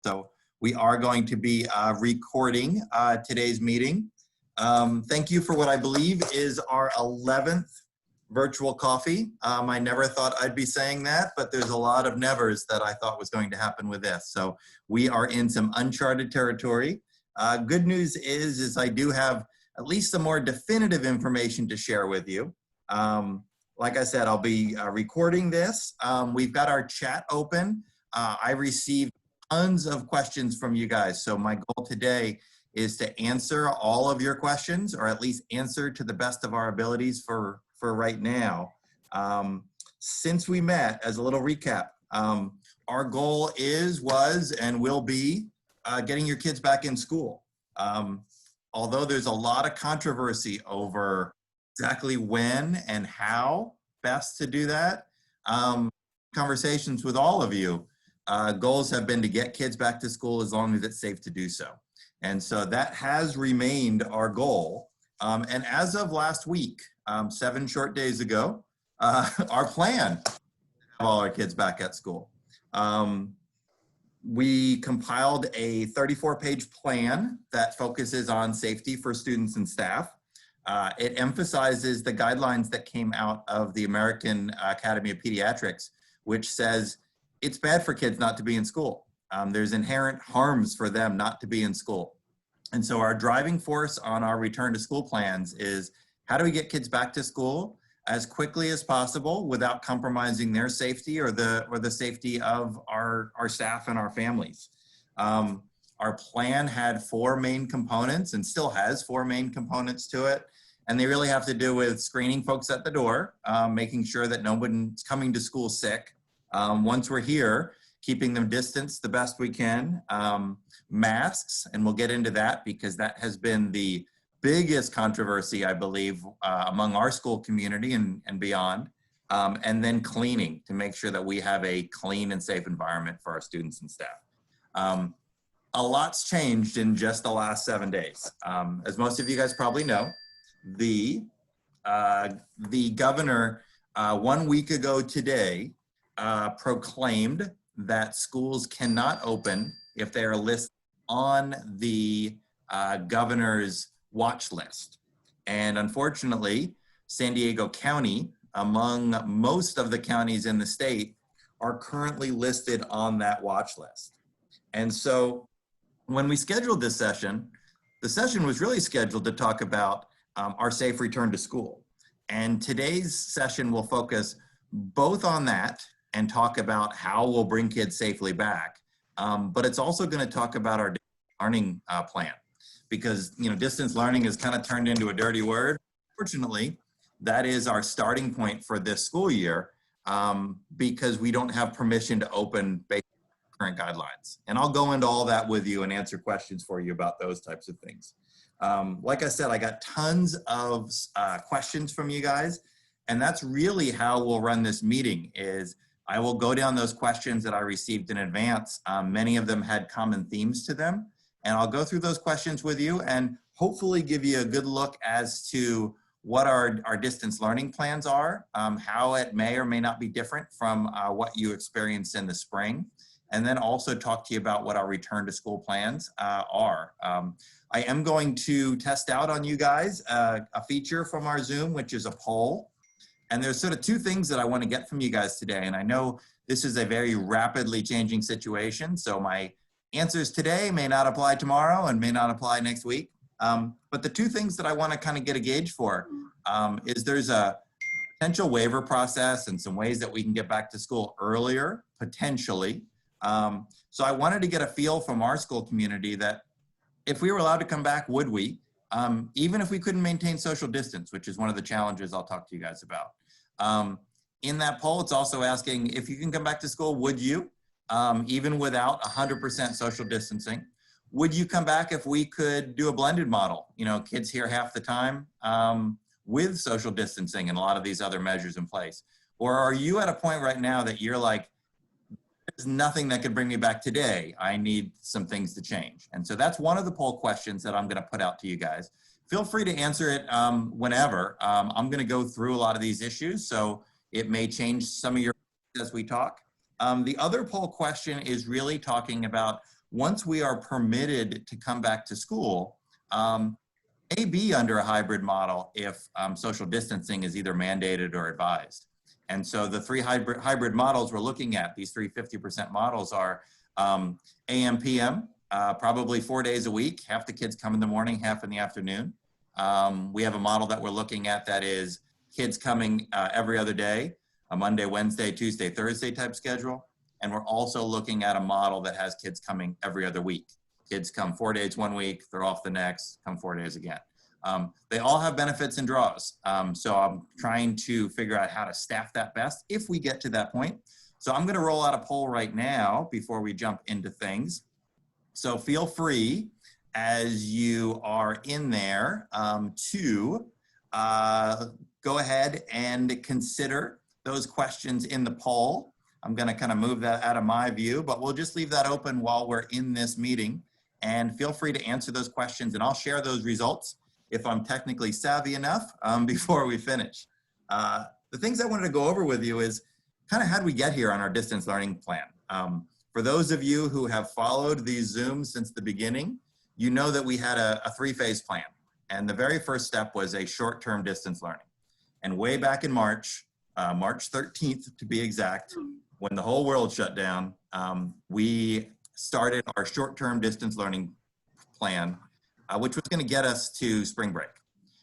So we are going to be recording today's meeting. Thank you for what I believe is our 11th virtual coffee. I never thought I'd be saying that, but there's a lot of nevers that I thought was going to happen with this. So we are in some uncharted territory. Good news is I do have at least some more definitive information to share with you. Like I said, I'll be recording this. We've got our chat open. I received tons of questions from you guys. So my goal today is to answer all of your questions, or at least answer to the best of our abilities for right now. Since we met, as a little recap, our goal was, and will be getting your kids back in school. Although there's a lot of controversy over exactly when and how best to do that, conversations with all of you, goals have been to get kids back to school as long as it's safe to do so. And so that has remained our goal. And as of last week, 7 short days ago, our plan to have all our kids back at school. We compiled a 34-page plan that focuses on safety for students and staff. It emphasizes the guidelines that came out of the American Academy of Pediatrics, which says it's bad for kids not to be in school. There's inherent harms for them not to be in school. And so our driving force on our return to school plans is, how do we get kids back to school as quickly as possible without compromising their safety or the safety of our staff and our families? Our plan had 4 main components and still has 4 main components to it. And they really have to do with screening folks at the door, making sure that no one's coming to school sick. Once we're here, keeping them distanced the best we can. Masks, and we'll get into that because that has been the biggest controversy, I believe, among our school community and beyond. And then cleaning, to make sure that we have a clean and safe environment for our students and staff. A lot's changed in just the last 7 days. As most of you guys probably know, the governor 1 week ago today proclaimed that schools cannot open if they are listed on the governor's watch list. And unfortunately, San Diego County, among most of the counties in the state, are currently listed on that watch list. And so when we scheduled this session, the session was really scheduled to talk about our safe return to school. And today's session will focus both on that and talk about how we'll bring kids safely back. But it's also going to talk about our learning plan, because distance learning has kind of turned into a dirty word. Fortunately, that is our starting point for this school year, because we don't have permission to open based on current guidelines. And I'll go into all that with you and answer questions for you about those types of things. Like I said, I got tons of questions from you guys, and that's really how we'll run this meeting. Is I will go down those questions that I received in advance. Many of them had common themes to them, and I'll go through those questions with you and hopefully give you a good look as to what our distance learning plans are, how it may or may not be different from what you experienced in the spring, and then also talk to you about what our return to school plans are. I am going to test out on you guys a feature from our Zoom, which is a poll. And there's sort of 2 things that I want to get from you guys today. And I know this is a very rapidly changing situation, so my answers today may not apply tomorrow and may not apply next week. But the 2 things that I want to kind of get a gauge for is there's a potential waiver process and some ways that we can get back to school earlier, potentially. So I wanted to get a feel from our school community that if we were allowed to come back, would we? Even if we couldn't maintain social distance, which is one of the challenges I'll talk to you guys about. In that poll, it's also asking, if you can come back to school, would you? Even without 100% social distancing. Would you come back if we could do a blended model? Kids here half the time with social distancing and a lot of these other measures in place. Or are you at a point right now that you're like, there's nothing that could bring me back today. I need some things to change. And so that's one of the poll questions that I'm going to put out to you guys. Feel free to answer it whenever. I'm going to go through a lot of these issues, so it may change some of your as we talk. The other poll question is really talking about once we are permitted to come back to school, may be under a hybrid model if social distancing is either mandated or advised. And so the three hybrid models we're looking at, these three 50% models are AM, PM, probably 4 days a week. Half the kids come in the morning, half in the afternoon. We have a model that we're looking at that is kids coming every other day, a Monday, Wednesday, Tuesday, Thursday type schedule. And we're also looking at a model that has kids coming every other week. Kids come 4 days one week, they're off the next, come 4 days again. They all have benefits and draws. So I'm trying to figure out how to staff that best if we get to that point. So I'm gonna roll out a poll right now before we jump into things. So feel free as you are in there to go ahead and consider those questions in the poll. I'm gonna kind of move that out of my view, but we'll just leave that open while we're in this meeting. And feel free to answer those questions and I'll share those results if I'm technically savvy enough before we finish. The things I wanted to go over with you is kind of how did we get here on our distance learning plan? For those of you who have followed these Zooms since the beginning, you know that we had a three-phase plan. And the very first step was a short-term distance learning. And way back in March, March 13th to be exact, when the whole world shut down, we started our short-term distance learning plan, which was gonna get us to spring break.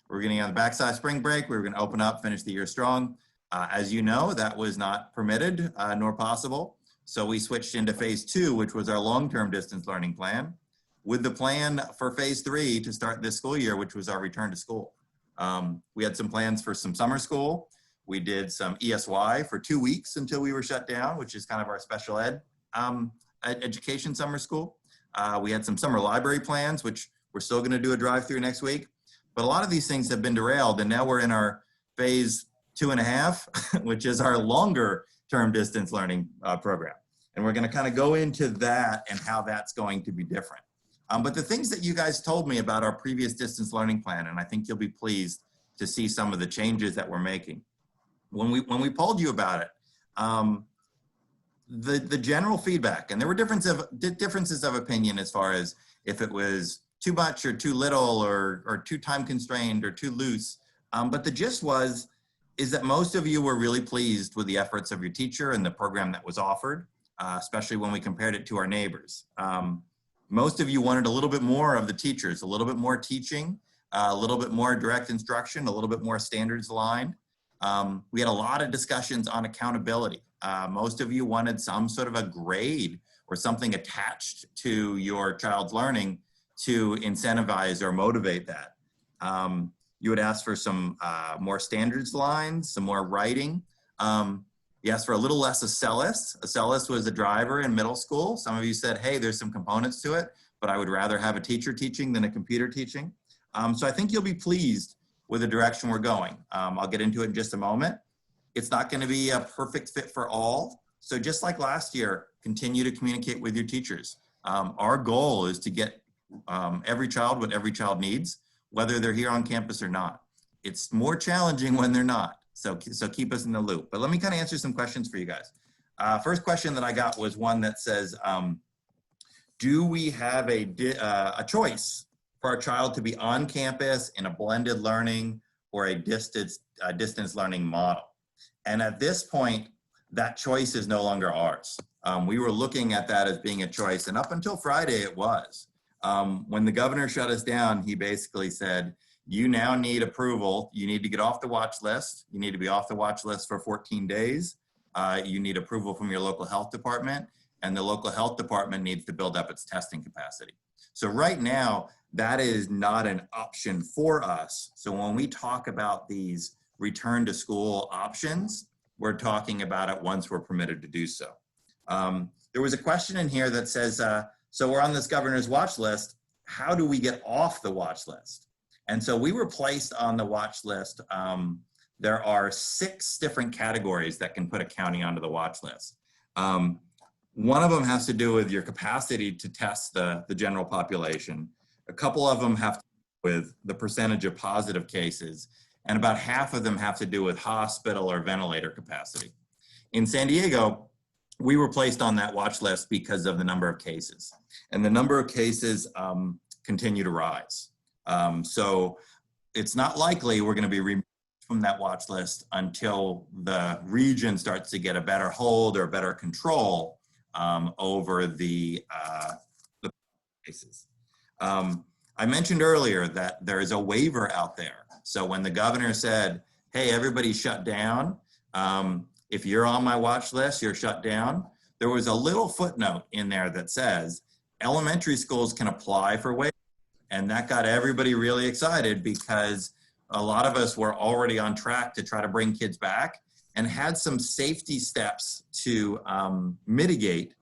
We were getting on the backside of spring break, we were gonna open up, finish the year strong. As you know, that was not permitted nor possible. So we switched into phase 2, which was our long-term distance learning plan, with the plan for phase 3 to start this school year, which was our return to school. We had some plans for some summer school. We did some ESY for 2 weeks until we were shut down, which is kind of our special ed education summer school. We had some summer library plans, which we're still gonna do a drive-through next week. But a lot of these things have been derailed and now we're in our phase 2.5, which is our longer term distance learning program. And we're gonna kind of go into that and how that's going to be different. But the things that you guys told me about our previous distance learning plan, and I think you'll be pleased to see some of the changes that we're making. When we polled you about it, the general feedback, and there were differences of opinion as far as if it was too much or too little or too time constrained or too loose. But the gist is that most of you were really pleased with the efforts of your teacher and the program that was offered, especially when we compared it to our neighbors. Most of you wanted a little bit more of the teachers, a little bit more teaching, a little bit more direct instruction, a little bit more standards aligned. We had a lot of discussions on accountability. Most of you wanted some sort of a grade or something attached to your child's learning to incentivize or motivate that. You would ask for some more standards lines, some more writing. You asked for a little less Acellus. Acellus was a driver in middle school. Some of you said, hey, there's some components to it, but I would rather have a teacher teaching than a computer teaching. So I think you'll be pleased with the direction we're going. I'll get into it in just a moment. It's not gonna be a perfect fit for all. So just like last year, continue to communicate with your teachers. Our goal is to get every child what every child needs, whether they're here on campus or not. It's more challenging when they're not. So keep us in the loop. But let me kind of answer some questions for you guys. First question that I got was one that says, do we have a choice for our child to be on campus in a blended learning or a distance learning model? And at this point, that choice is no longer ours. We were looking at that as being a choice, and up until Friday it was. When the governor shut us down, he basically said, you now need approval. You need to get off the watch list. You need to be off the watch list for 14 days. You need approval from your local health department, and the local health department needs to build up its testing capacity. So right now, that is not an option for us. So when we talk about these return to school options, we're talking about it once we're permitted to do so. There was a question in here that says, so we're on this governor's watch list. How do we get off the watch list? And so we were placed on the watch list. There are 6 different categories that can put a county onto the watch list. One of them has to do with your capacity to test the general population. A couple of them have to do with the percentage of positive cases, and about half of them have to do with hospital or ventilator capacity. In San Diego, we were placed on that watch list because of the number of cases. And the number of cases continue to rise. So it's not likely we're going to be removed from that watch list until the region starts to get a better hold or better control over the cases. I mentioned earlier that there is a waiver out there. So when the governor said, hey, everybody shut down, if you're on my watch list, you're shut down, there was a little footnote in there that says elementary schools can apply for waivers. And that got everybody really excited because a lot of us were already on track to try to bring kids back and had some safety steps to mitigate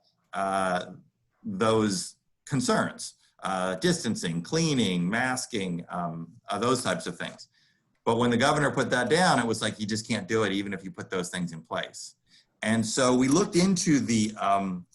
those concerns. Distancing, cleaning, masking, those types of things. But when the governor put that down, it was like, you just can't do it even if you put those things in place. And so we looked into the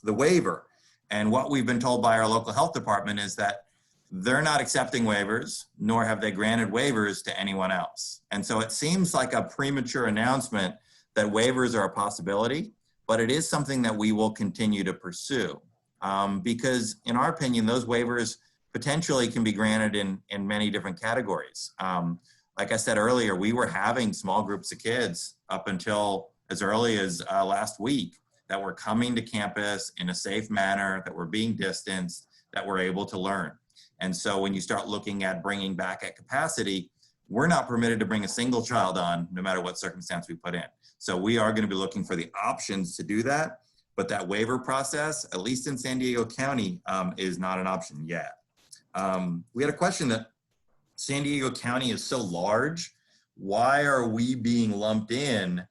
waiver, and what we've been told by our local health department is that they're not accepting waivers, nor have they granted waivers to anyone else. And so it seems like a premature announcement that waivers are a possibility, but it is something that we will continue to pursue. Because in our opinion, those waivers potentially can be granted in many different categories. Like I said earlier, we were having small groups of kids up until as early as last week that were coming to campus in a safe manner, that were being distanced, that were able to learn. And so when you start looking at bringing back at capacity, we're not permitted to bring a single child on no matter what circumstance we put in. So we are going to be looking for the options to do that. But that waiver process, at least in San Diego County, is not an option yet. We had a question that San Diego County is so large. Why are we being lumped in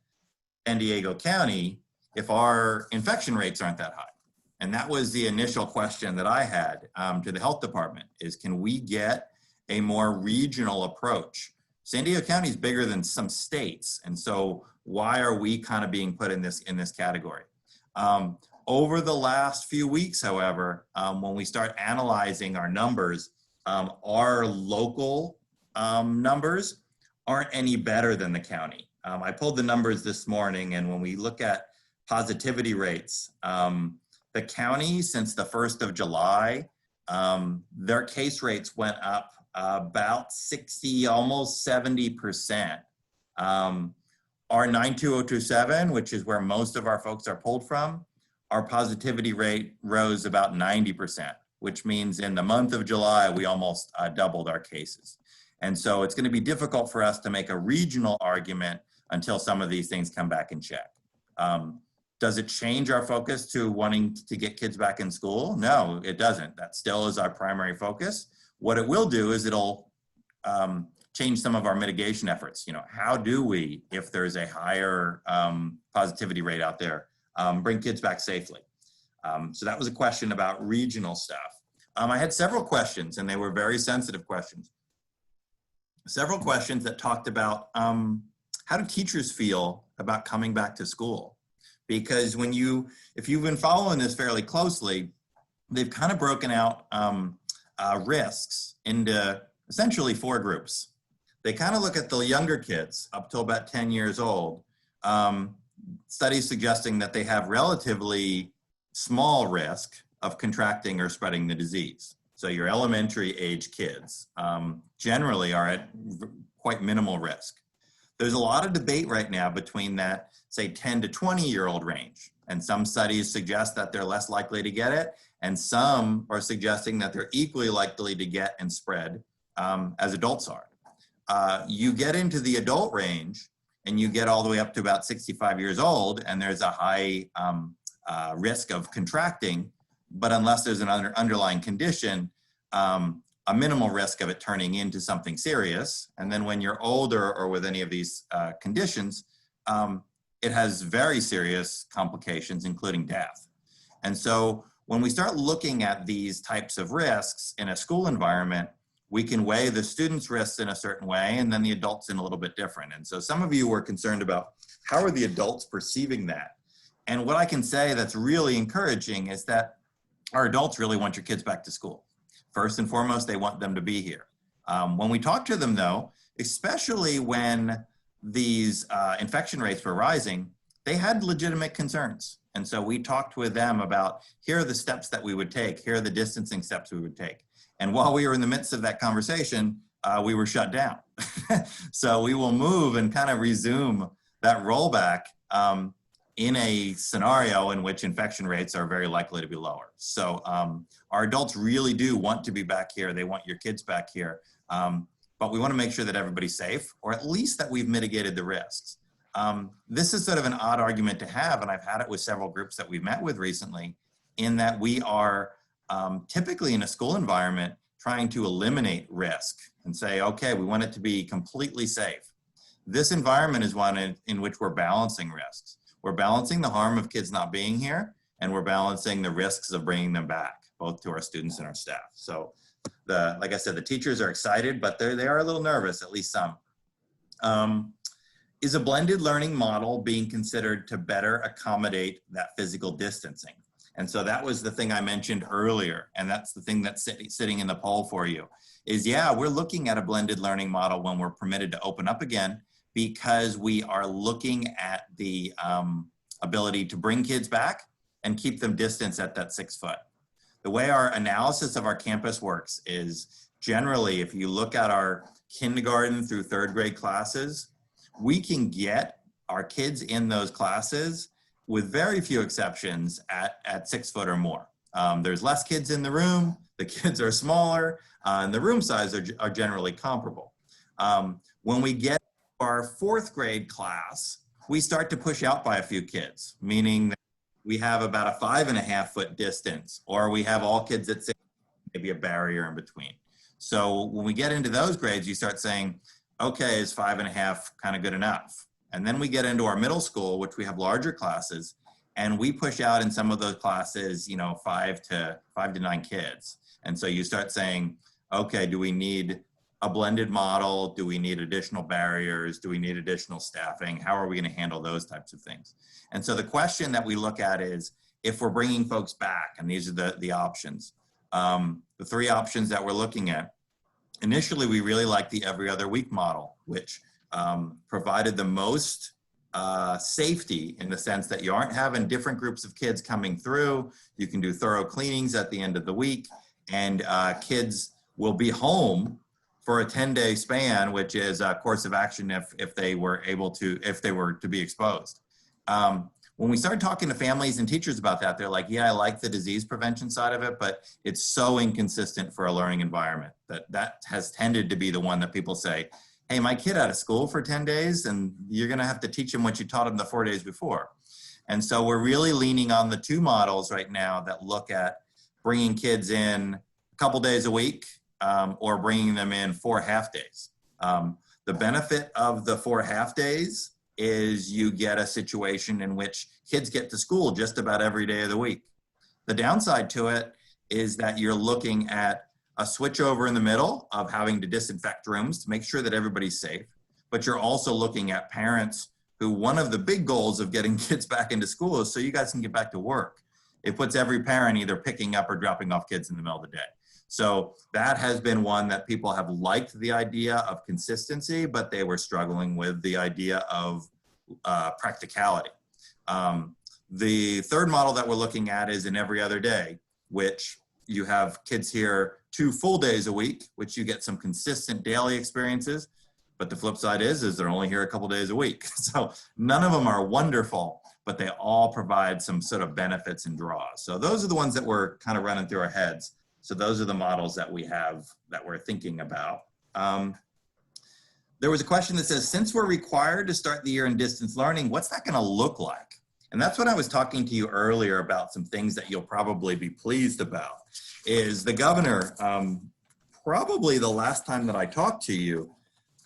San Diego County if our infection rates aren't that high? And that was the initial question that I had to the health department is, can we get a more regional approach? San Diego County is bigger than some states. And so why are we kind of being put in this category? Over the last few weeks, however, when we start analyzing our numbers, our local numbers aren't any better than the county. I pulled the numbers this morning, and when we look at positivity rates, the county, since the 1st of July, their case rates went up about 60, almost 70%. Our 92027, which is where most of our folks are pulled from, our positivity rate rose about 90%, which means in the month of July, we almost doubled our cases. And so it's going to be difficult for us to make a regional argument until some of these things come back in check. Does it change our focus to wanting to get kids back in school? No, it doesn't. That still is our primary focus. What it will do is it'll change some of our mitigation efforts. You know, how do we, if there's a higher positivity rate out there, bring kids back safely? So that was a question about regional stuff. I had several questions, and they were very sensitive questions. Several questions that talked about how do teachers feel about coming back to school? Because if you've been following this fairly closely, they've kind of broken out risks into essentially 4 groups. They kind of look at the younger kids up till about 10 years old. Studies suggesting that they have relatively small risk of contracting or spreading the disease. So your elementary age kids generally are at quite minimal risk. There's a lot of debate right now between that, say, 10 to 20-year-old range. And some studies suggest that they're less likely to get it. And some are suggesting that they're equally likely to get and spread as adults are. You get into the adult range and you get all the way up to about 65 years old, and there's a high risk of contracting, but unless there's an underlying condition, a minimal risk of it turning into something serious. And then when you're older or with any of these conditions, it has very serious complications, including death. And so when we start looking at these types of risks in a school environment, we can weigh the students' risks in a certain way and then the adults in a little bit different. And so some of you were concerned about how are the adults perceiving that? And what I can say that's really encouraging is that our adults really want your kids back to school. First and foremost, they want them to be here. When we talk to them though, especially when these infection rates were rising, they had legitimate concerns. And so we talked with them about, here are the steps that we would take. Here are the distancing steps we would take. And while we were in the midst of that conversation, we were shut down. So we will move and kind of resume that rollback in a scenario in which infection rates are very likely to be lower. So our adults really do want to be back here. They want your kids back here. But we want to make sure that everybody's safe, or at least that we've mitigated the risks. This is sort of an odd argument to have, and I've had it with several groups that we've met with recently, in that we are typically in a school environment trying to eliminate risk and say, okay, we want it to be completely safe. This environment is one in which we're balancing risks. We're balancing the harm of kids not being here, and we're balancing the risks of bringing them back, both to our students and our staff. So like I said, the teachers are excited, but they are a little nervous, at least some. Is a blended learning model being considered to better accommodate that physical distancing? And so that was the thing I mentioned earlier, and that's the thing that's sitting in the poll for you, is yeah, we're looking at a blended learning model when we're permitted to open up again, because we are looking at the ability to bring kids back and keep them distanced at that 6 foot. The way our analysis of our campus works is generally, if you look at our kindergarten through 3rd grade classes, we can get our kids in those classes with very few exceptions at 6 foot or more. There's less kids in the room, the kids are smaller, and the room size are generally comparable. When we get our 4th grade class, we start to push out by a few kids, meaning that we have about a 5.5 foot distance, or we have all kids at 6, maybe a barrier in between. So when we get into those grades, you start saying, okay, is 5.5 kind of good enough? And then we get into our middle school, which we have larger classes, and we push out in some of those classes, 5 to 9 kids. And so you start saying, okay, do we need a blended model? Do we need additional barriers? Do we need additional staffing? How are we going to handle those types of things? And so the question that we look at is, if we're bringing folks back, and these are the options, the 3 options that we're looking at. Initially, we really liked the every other week model, which provided the most safety, in the sense that you aren't having different groups of kids coming through. You can do thorough cleanings at the end of the week, and kids will be home for a 10-day span, which is a course of action if they were to be exposed. When we started talking to families and teachers about that, they're like, yeah, I like the disease prevention side of it, but it's so inconsistent for a learning environment. That has tended to be the one that people say, hey, my kid out of school for 10 days, and you're gonna have to teach him what you taught him the 4 days before. And so we're really leaning on the 2 models right now that look at bringing kids in a couple days a week, or bringing them in 4 half days. The benefit of the 4 half days is you get a situation in which kids get to school just about every day of the week. The downside to it is that you're looking at a switchover in the middle of having to disinfect rooms to make sure that everybody's safe, but you're also looking at parents who, one of the big goals of getting kids back into school is so you guys can get back to work. It puts every parent either picking up or dropping off kids in the middle of the day. So that has been one that people have liked, the idea of consistency, but they were struggling with the idea of practicality. The 3rd model that we're looking at is an every other day, which you have kids here 2 full days a week, which you get some consistent daily experiences. But the flip side is they're only here a couple days a week. So none of them are wonderful, but they all provide some sort of benefits and draws. So those are the ones that we're kind of running through our heads. So those are the models that we have that we're thinking about. There was a question that says, since we're required to start the year in distance learning, what's that gonna look like? And that's what I was talking to you earlier about, some things that you'll probably be pleased about. Is the governor, probably the last time that I talked to you,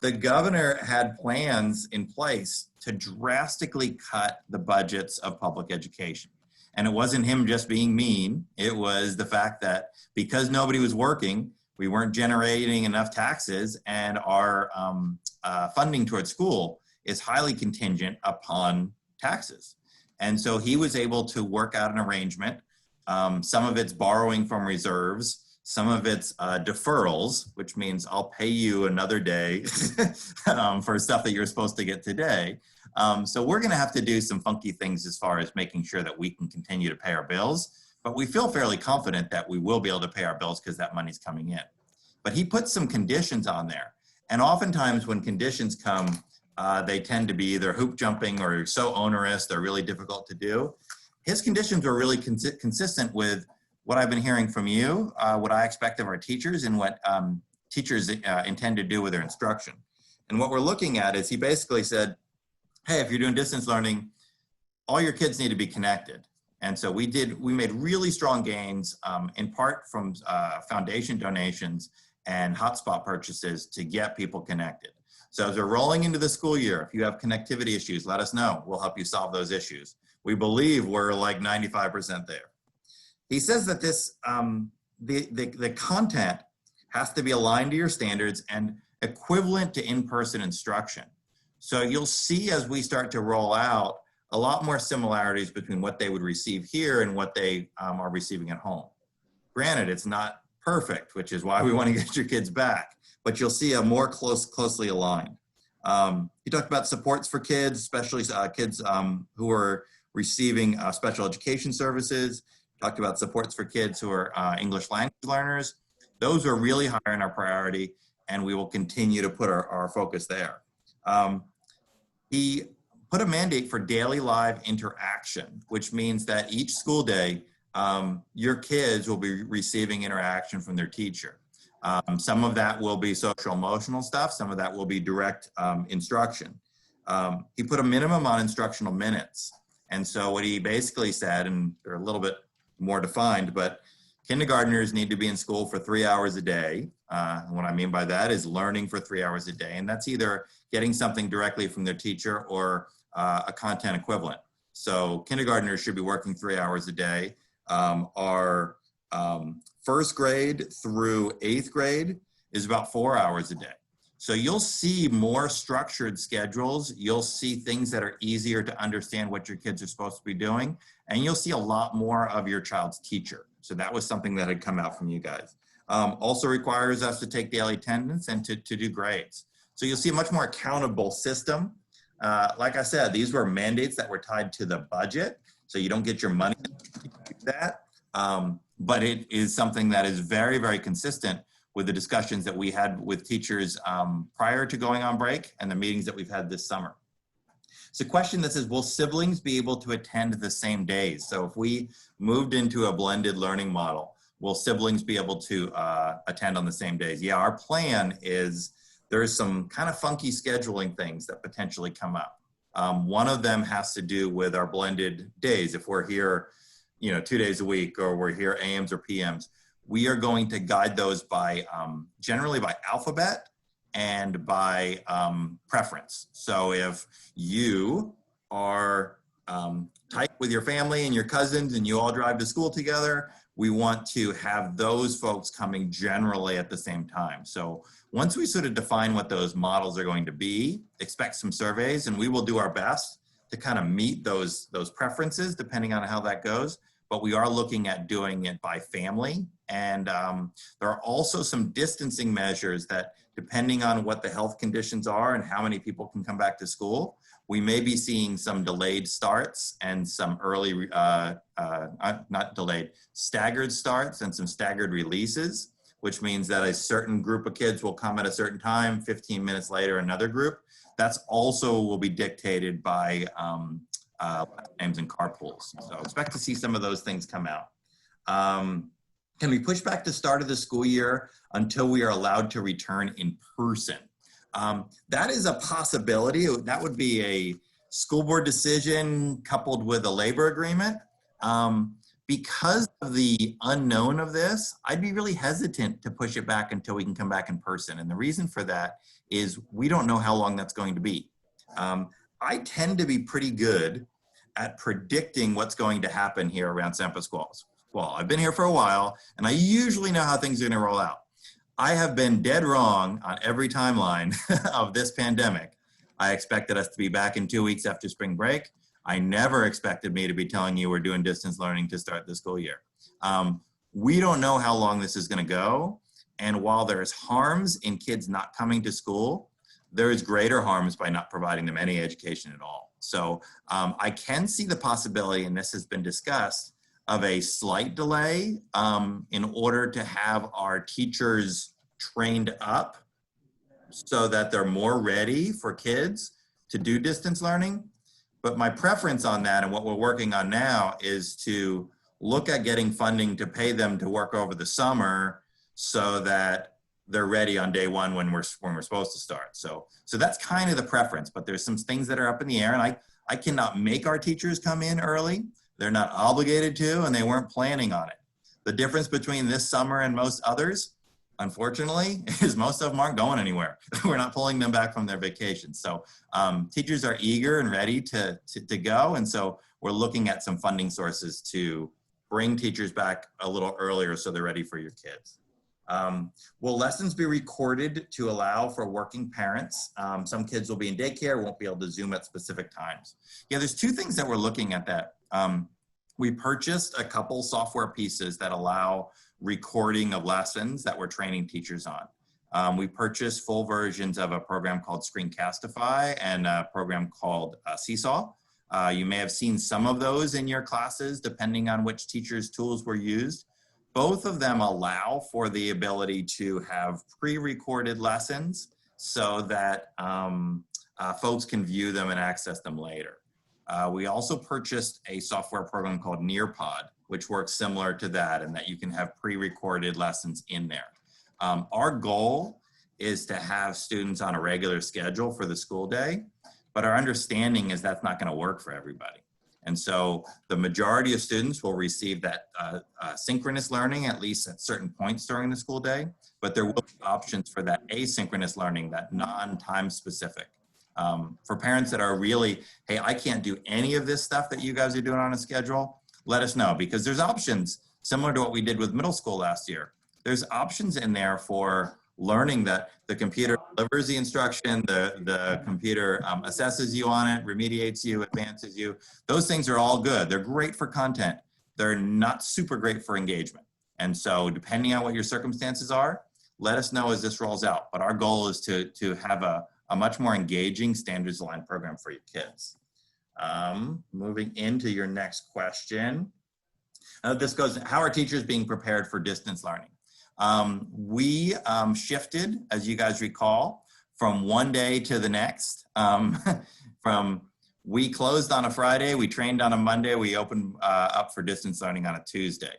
the governor had plans in place to drastically cut the budgets of public education. And it wasn't him just being mean. It was the fact that because nobody was working, we weren't generating enough taxes, and our funding towards school is highly contingent upon taxes. And so he was able to work out an arrangement. Some of it's borrowing from reserves. Some of it's deferrals, which means I'll pay you another day for stuff that you're supposed to get today. So we're going to have to do some funky things as far as making sure that we can continue to pay our bills. But we feel fairly confident that we will be able to pay our bills because that money's coming in. But he put some conditions on there. And oftentimes when conditions come, they tend to be either hoop jumping or so onerous, they're really difficult to do. His conditions were really consistent with what I've been hearing from you, what I expect of our teachers, and what teachers intend to do with their instruction. And what we're looking at is he basically said, hey, if you're doing distance learning, all your kids need to be connected. And so we made really strong gains, in part from foundation donations and hotspot purchases to get people connected. So as we're rolling into the school year, if you have connectivity issues, let us know. We'll help you solve those issues. We believe we're like 95% there. He says that this, the content has to be aligned to your standards and equivalent to in-person instruction. So you'll see as we start to roll out a lot more similarities between what they would receive here and what they are receiving at home. Granted, it's not perfect, which is why we want to get your kids back, but you'll see a more closely aligned. He talked about supports for kids, especially kids who are receiving special education services. Talked about supports for kids who are English language learners. Those are really high on our priority, and we will continue to put our focus there. He put a mandate for daily live interaction, which means that each school day, your kids will be receiving interaction from their teacher. Some of that will be social emotional stuff. Some of that will be direct instruction. He put a minimum on instructional minutes. And so what he basically said, and they're a little bit more defined, but kindergartners need to be in school for 3 hours a day. What I mean by that is learning for 3 hours a day. And that's either getting something directly from their teacher or a content equivalent. So kindergartners should be working 3 hours a day. Our first grade through 8th grade is about 4 hours a day. So you'll see more structured schedules. You'll see things that are easier to understand what your kids are supposed to be doing. And you'll see a lot more of your child's teacher. So that was something that had come out from you guys. Also requires us to take daily attendance and to do grades. So you'll see a much more accountable system. Like I said, these were mandates that were tied to the budget. So you don't get your money to do that. But it is something that is very, very consistent with the discussions that we had with teachers prior to going on break and the meetings that we've had this summer. It's a question that says, will siblings be able to attend the same days? So if we moved into a blended learning model, will siblings be able to attend on the same days? Yeah, our plan is there's some kind of funky scheduling things that potentially come up. One of them has to do with our blended days. If we're here, 2 days a week, or we're here AMs or PMs, we are going to guide those by generally by alphabet and by preference. So if you are tight with your family and your cousins and you all drive to school together, we want to have those folks coming generally at the same time. So once we sort of define what those models are going to be, expect some surveys, and we will do our best to kind of meet those preferences depending on how that goes. But we are looking at doing it by family. And there are also some distancing measures that, depending on what the health conditions are and how many people can come back to school, we may be seeing some delayed starts and some early, not delayed, staggered starts and some staggered releases, which means that a certain group of kids will come at a certain time, 15 minutes later, another group. That's also will be dictated by names and carpools. So expect to see some of those things come out. Can we push back the start of the school year until we are allowed to return in person? That is a possibility. That would be a school board decision coupled with a labor agreement. Because of the unknown of this, I'd be really hesitant to push it back until we can come back in person. And the reason for that is we don't know how long that's going to be. I tend to be pretty good at predicting what's going to happen here around San Pasqual. I've been here for a while, and I usually know how things are going to roll out. I have been dead wrong on every timeline of this pandemic. I expected us to be back in 2 weeks after spring break. I never expected me to be telling you we're doing distance learning to start the school year. We don't know how long this is going to go. And while there's harms in kids not coming to school, there is greater harms by not providing them any education at all. So I can see the possibility, and this has been discussed, of a slight delay in order to have our teachers trained up so that they're more ready for kids to do distance learning. But my preference on that, and what we're working on now, is to look at getting funding to pay them to work over the summer so that they're ready on day one when we're supposed to start. So that's kind of the preference, but there's some things that are up in the air, and I cannot make our teachers come in early. They're not obligated to, and they weren't planning on it. The difference between this summer and most others, unfortunately, is most of them aren't going anywhere. We're not pulling them back from their vacations. So teachers are eager and ready to go, and so we're looking at some funding sources to bring teachers back a little earlier so they're ready for your kids. Will lessons be recorded to allow for working parents? Some kids will be in daycare, won't be able to Zoom at specific times. Yeah, there's two things that we're looking at that. We purchased a couple software pieces that allow recording of lessons that we're training teachers on. We purchased full versions of a program called Screencastify and a program called Seesaw. You may have seen some of those in your classes, depending on which teacher's tools were used. Both of them allow for the ability to have pre-recorded lessons so that folks can view them and access them later. We also purchased a software program called Nearpod, which works similar to that, and that you can have pre-recorded lessons in there. Our goal is to have students on a regular schedule for the school day, but our understanding is that's not going to work for everybody. And so the majority of students will receive that synchronous learning, at least at certain points during the school day, but there will be options for that asynchronous learning, that non-time specific. For parents that are really, hey, I can't do any of this stuff that you guys are doing on a schedule, let us know, because there's options similar to what we did with middle school last year. There's options in there for learning that the computer delivers the instruction, the computer assesses you on it, remediates you, advances you. Those things are all good. They're great for content. They're not super great for engagement. And so depending on what your circumstances are, let us know as this rolls out. But our goal is to have a much more engaging standards aligned program for your kids. Moving into your next question. This goes, how are teachers being prepared for distance learning? We shifted, as you guys recall, from one day to the next. We closed on a Friday, we trained on a Monday, we opened up for distance learning on a Tuesday.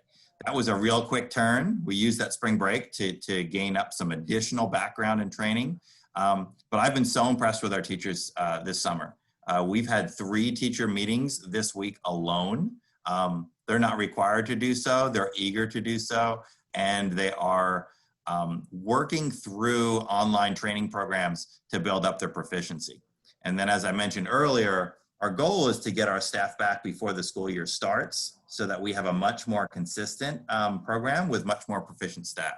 That was a real quick turn. We used that spring break to gain up some additional background and training. But I've been so impressed with our teachers this summer. We've had 3 teacher meetings this week alone. They're not required to do so. They're eager to do so. And they are working through online training programs to build up their proficiency. And then, as I mentioned earlier, our goal is to get our staff back before the school year starts so that we have a much more consistent program with much more proficient staff.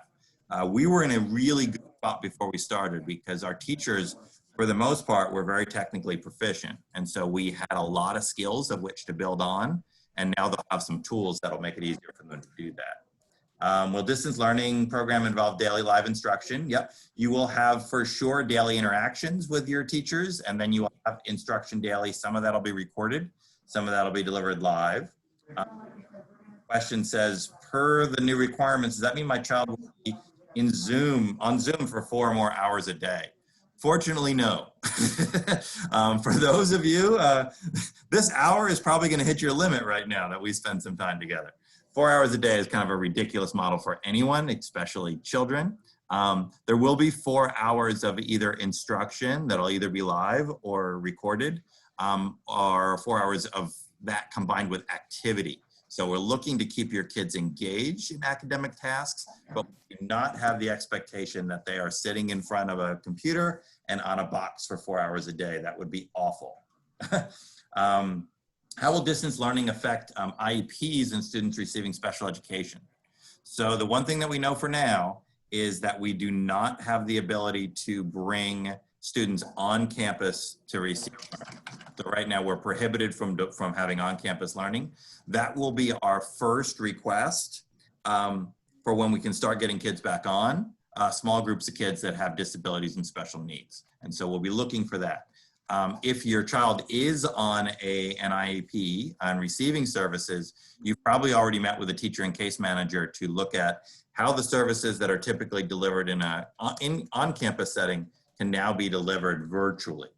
We were in a really good spot before we started because our teachers, for the most part, were very technically proficient. And so we had a lot of skills of which to build on. And now they'll have some tools that'll make it easier for them to do that. Will distance learning program involve daily live instruction? Yep. You will have for sure daily interactions with your teachers, and then you will have instruction daily. Some of that will be recorded. Some of that will be delivered live. Question says, per the new requirements, does that mean my child will be on Zoom for 4 more hours a day? Fortunately, no. For those of you, this hour is probably going to hit your limit right now that we spend some time together. 4 hours a day is kind of a ridiculous model for anyone, especially children. There will be 4 hours of either instruction that'll either be live or recorded, or 4 hours of that combined with activity. So we're looking to keep your kids engaged in academic tasks, but we do not have the expectation that they are sitting in front of a computer and on a box for 4 hours a day. That would be awful. How will distance learning affect IEPs and students receiving special education? So the one thing that we know for now is that we do not have the ability to bring students on campus to receive learning. So right now we're prohibited from having on-campus learning. That will be our first request for when we can start getting kids back on, small groups of kids that have disabilities and special needs. And so we'll be looking for that. If your child is on an IEP and receiving services, you've probably already met with a teacher and case manager to look at how the services that are typically delivered in a on-campus setting can now be delivered virtually.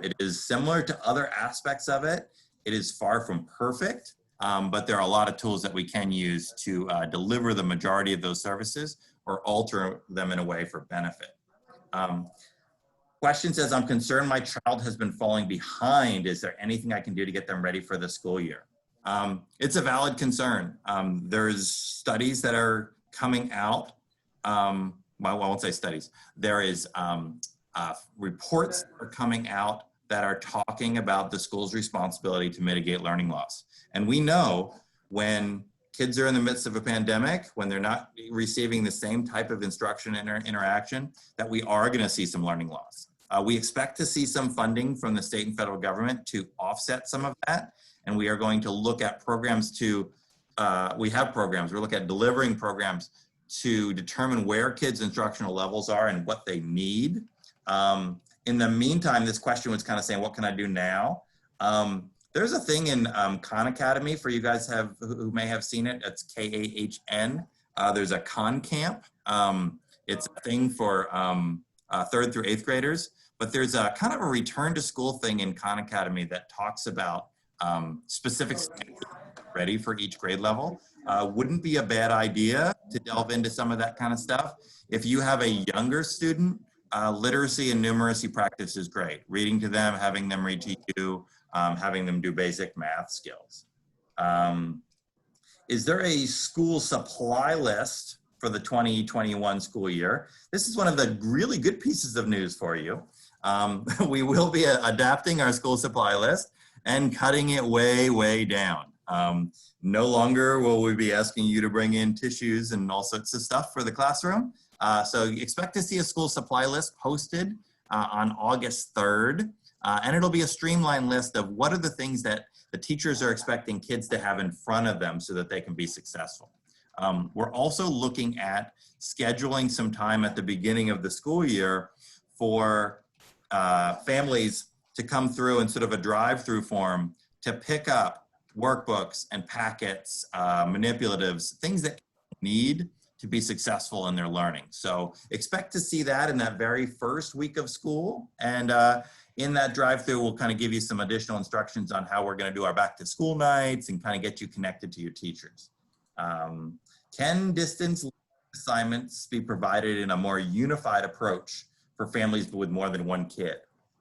It is similar to other aspects of it. It is far from perfect, but there are a lot of tools that we can use to deliver the majority of those services or alter them in a way for benefit. Question says, I'm concerned my child has been falling behind. Is there anything I can do to get them ready for the school year? It's a valid concern. There's studies that are coming out. Well, I won't say studies. There is reports that are coming out that are talking about the school's responsibility to mitigate learning loss. And we know when kids are in the midst of a pandemic, when they're not receiving the same type of instruction and interaction, that we are going to see some learning loss. We expect to see some funding from the state and federal government to offset some of that. And we are going to look at programs to, we have programs, we're looking at delivering programs to determine where kids' instructional levels are and what they need. In the meantime, this question was kind of saying, what can I do now? There's a thing in Khan Academy for you guys who may have seen it. It's KAHN. There's a Khan Camp. It's a thing for 3rd through 8th graders, but there's a kind of a return to school thing in Khan Academy that talks about specific ready for each grade level. Wouldn't be a bad idea to delve into some of that kind of stuff. If you have a younger student, literacy and numeracy practice is great. Reading to them, having them read to you, having them do basic math skills. Is there a school supply list for the 2021 school year? This is one of the really good pieces of news for you. We will be adapting our school supply list and cutting it way, way down. No longer will we be asking you to bring in tissues and all sorts of stuff for the classroom. So expect to see a school supply list posted on August 3rd. And it'll be a streamlined list of what are the things that the teachers are expecting kids to have in front of them so that they can be successful. We're also looking at scheduling some time at the beginning of the school year for families to come through in sort of a drive-through form to pick up workbooks and packets, manipulatives, things that need to be successful in their learning. So expect to see that in that very first week of school. And in that drive-through, we'll kind of give you some additional instructions on how we're going to do our back to school nights and kind of get you connected to your teachers. Can distance assignments be provided in a more unified approach for families with more than one kid?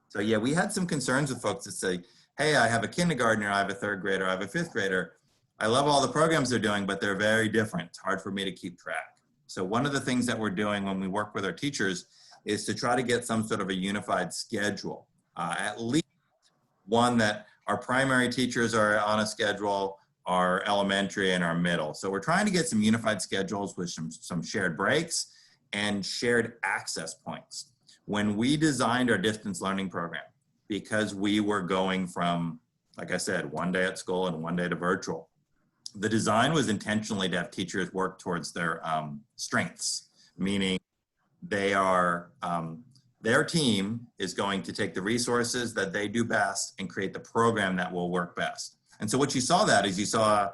So yeah, we had some concerns with folks that say, hey, I have a kindergartner, I have a 3rd grader, I have a 5th grader. I love all the programs they're doing, but they're very different. It's hard for me to keep track. So one of the things that we're doing when we work with our teachers is to try to get some sort of a unified schedule. At least one that our primary teachers are on a schedule, our elementary and our middle. So we're trying to get some unified schedules with some shared breaks and shared access points. When we designed our distance learning program, because we were going from, like I said, one day at school and one day to virtual, the design was intentionally to have teachers work towards their strengths, meaning they are, their team is going to take the resources that they do best and create the program that will work best. And so what you saw that is you saw a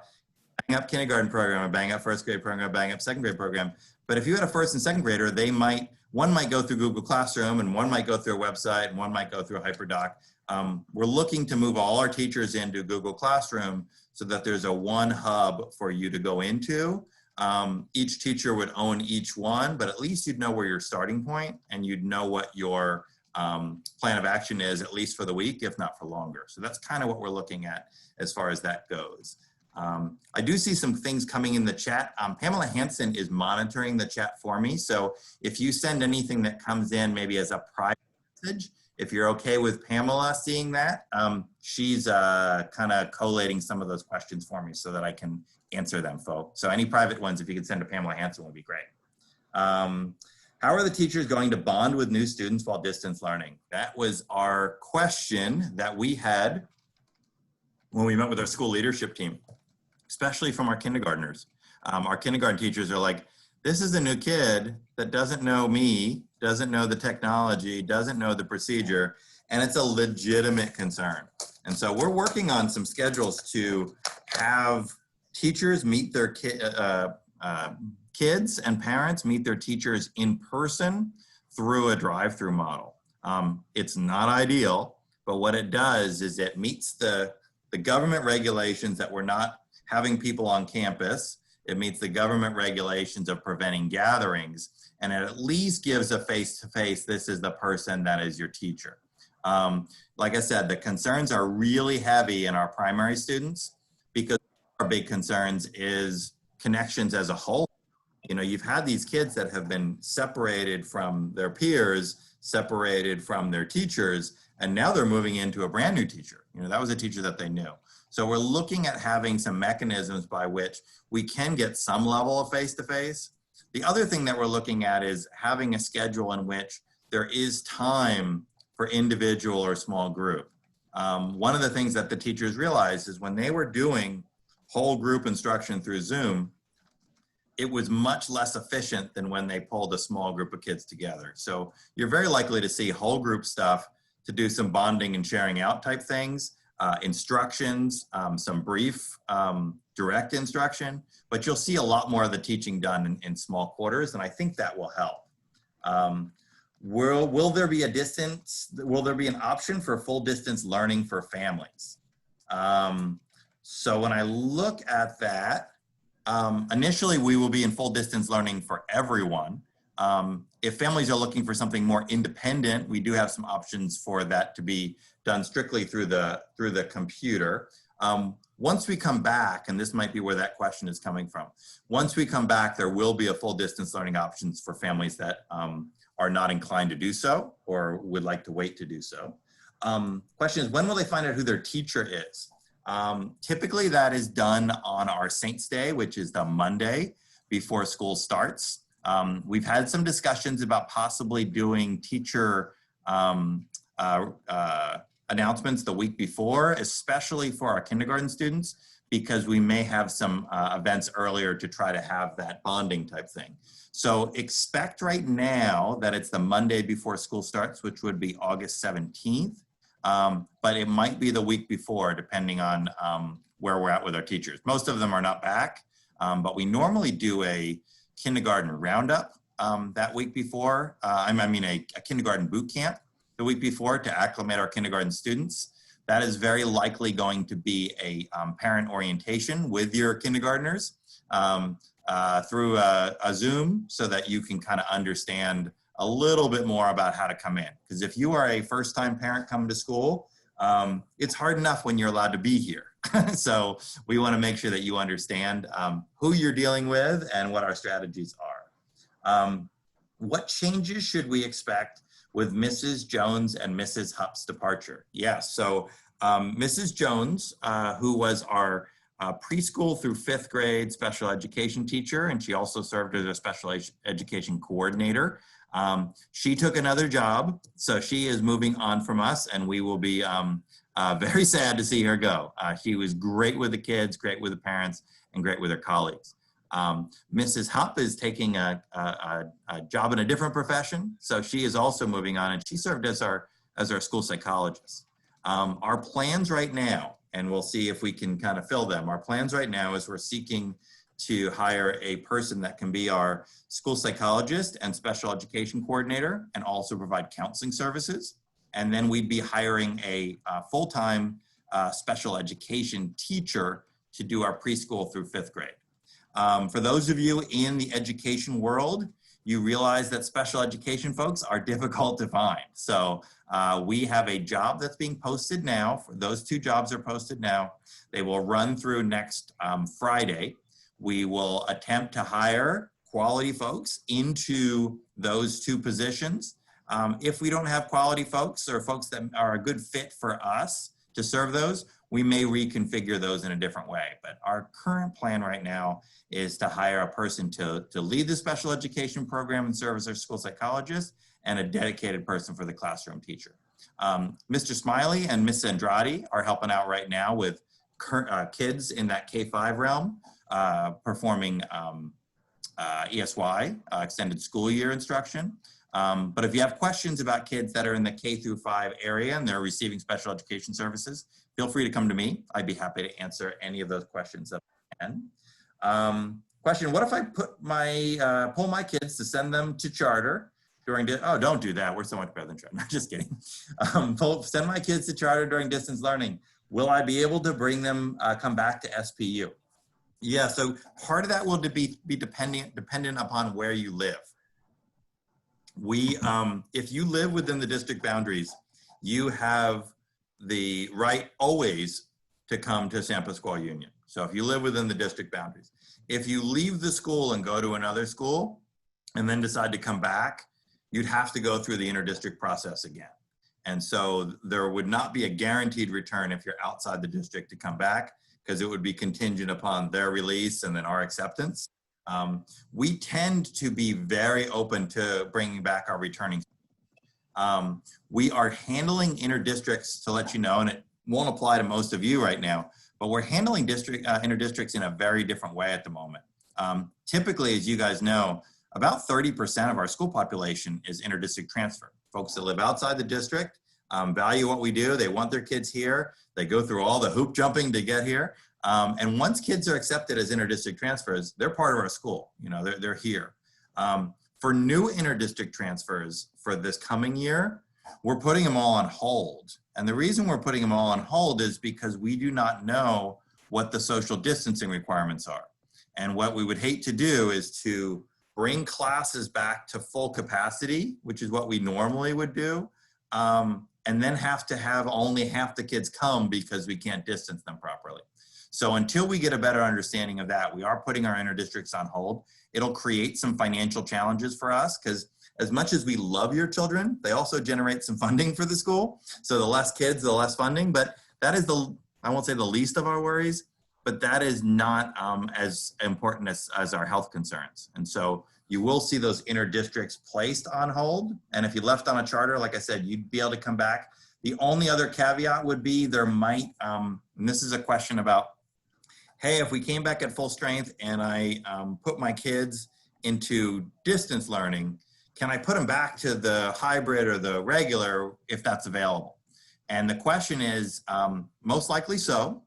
bang up kindergarten program, a bang up 1st grade program, a bang up 2nd grade program. But if you had a 1st and 2nd grader, one might go through Google Classroom and one might go through a website and one might go through HyperDoc. We're looking to move all our teachers into Google Classroom so that there's a one hub for you to go into. Each teacher would own each one, but at least you'd know where your starting point and you'd know what your plan of action is, at least for the week, if not for longer. So that's kind of what we're looking at as far as that goes. I do see some things coming in the chat. Pamela Hansen is monitoring the chat for me. So if you send anything that comes in, maybe as a private message, if you're okay with Pamela seeing that, she's kind of collating some of those questions for me so that I can answer them, folks. So any private ones, if you could send to Pamela Hansen, would be great. How are the teachers going to bond with new students while distance learning? That was our question that we had when we met with our school leadership team, especially from our kindergartners. Our kindergarten teachers are like, this is a new kid that doesn't know me, doesn't know the technology, doesn't know the procedure, and it's a legitimate concern. And so we're working on some schedules to have teachers meet their kids and parents meet their teachers in person through a drive-through model. It's not ideal, but what it does is it meets the government regulations that we're not having people on campus. It meets the government regulations of preventing gatherings, and it at least gives a face-to-face, this is the person that is your teacher. Like I said, the concerns are really heavy in our primary students because our big concerns is connections as a whole. You know, you've had these kids that have been separated from their peers, separated from their teachers, and now they're moving into a brand new teacher. You know, that was a teacher that they knew. So we're looking at having some mechanisms by which we can get some level of face-to-face. The other thing that we're looking at is having a schedule in which there is time for individual or small group. One of the things that the teachers realized is when they were doing whole group instruction through Zoom, it was much less efficient than when they pulled a small group of kids together. So you're very likely to see whole group stuff to do some bonding and sharing out type things, instructions, some brief direct instruction, but you'll see a lot more of the teaching done in small quarters, and I think that will help. Will there be an option for full distance learning for families? So when I look at that, initially we will be in full distance learning for everyone. If families are looking for something more independent, we do have some options for that to be done strictly through the computer. Once we come back, and this might be where that question is coming from, once we come back, there will be a full distance learning options for families that are not inclined to do so or would like to wait to do so. Question is, when will they find out who their teacher is? Typically that is done on our Saints Day, which is the Monday before school starts. We've had some discussions about possibly doing teacher announcements the week before, especially for our kindergarten students, because we may have some events earlier to try to have that bonding type thing. So expect right now that it's the Monday before school starts, which would be August 17th. But it might be the week before, depending on where we're at with our teachers. Most of them are not back, but we normally do a kindergarten roundup that week before. I mean a kindergarten boot camp the week before to acclimate our kindergarten students. That is very likely going to be a parent orientation with your kindergartners through a Zoom, so that you can kind of understand a little bit more about how to come in. Because if you are a first-time parent coming to school, it's hard enough when you're allowed to be here. So we want to make sure that you understand who you're dealing with and what our strategies are. What changes should we expect with Mrs. Jones and Mrs. Hupp's departure? Yes, so Mrs. Jones, who was our preschool through 5th grade special education teacher, and she also served as a special education coordinator. She took another job, so she is moving on from us, and we will be very sad to see her go. She was great with the kids, great with the parents, and great with her colleagues. Mrs. Hupp is taking a job in a different profession, so she is also moving on, and she served as our school psychologist. Our plans right now, and we'll see if we can kind of fill them. Our plans right now is we're seeking to hire a person that can be our school psychologist and special education coordinator and also provide counseling services. And then we'd be hiring a full-time special education teacher to do our preschool through 5th grade. For those of you in the education world, you realize that special education folks are difficult to find. So we have a job that's being posted now. Those 2 jobs are posted now. They will run through next Friday. We will attempt to hire quality folks into those 2 positions. If we don't have quality folks or folks that are a good fit for us to serve those, we may reconfigure those in a different way. But our current plan right now is to hire a person to lead the special education program and serve as our school psychologist, and a dedicated person for the classroom teacher. Mr. Smiley and Ms. Andrade are helping out right now with kids in that K-5 realm. performing ESY, extended school year instruction. But if you have questions about kids that are in the K through 5 area and they're receiving special education services, feel free to come to me. I'd be happy to answer any of those questions that I can. Question, what if I put my, pull my kids to send them to charter during, oh, don't do that. We're so much better than charter. I'm just kidding. Send my kids to charter during distance learning. Will I be able to bring them, come back to SPU? Yeah, so part of that will be dependent upon where you live. If you live within the district boundaries, you have the right always to come to San Pasqual Union. So if you live within the district boundaries, if you leave the school and go to another school and then decide to come back, you'd have to go through the interdistrict process again. And so there would not be a guaranteed return if you're outside the district to come back, because it would be contingent upon their release and then our acceptance. We tend to be very open to bringing back our returning. We are handling interdistricts, to let you know, and it won't apply to most of you right now, but we're handling interdistricts in a very different way at the moment. Typically, as you guys know, about 30% of our school population is interdistrict transfer. Folks that live outside the district, value what we do, they want their kids here, they go through all the hoop jumping to get here. And once kids are accepted as interdistrict transfers, they're part of our school, you know, they're here. For new interdistrict transfers for this coming year, we're putting them all on hold. And the reason we're putting them all on hold is because we do not know what the social distancing requirements are. And what we would hate to do is to bring classes back to full capacity, which is what we normally would do, and then have to have only half the kids come because we can't distance them properly. So until we get a better understanding of that, we are putting our interdistricts on hold. It'll create some financial challenges for us because as much as we love your children, they also generate some funding for the school. So the less kids, the less funding, but that is I won't say the least of our worries, but that is not as important as our health concerns. And so you will see those interdistricts placed on hold. And if you left on a charter, like I said, you'd be able to come back. The only other caveat would be there might, and this is a question about, hey, if we came back at full strength and I put my kids into distance learning, can I put them back to the hybrid or the regular if that's available? And the question is, most likely so.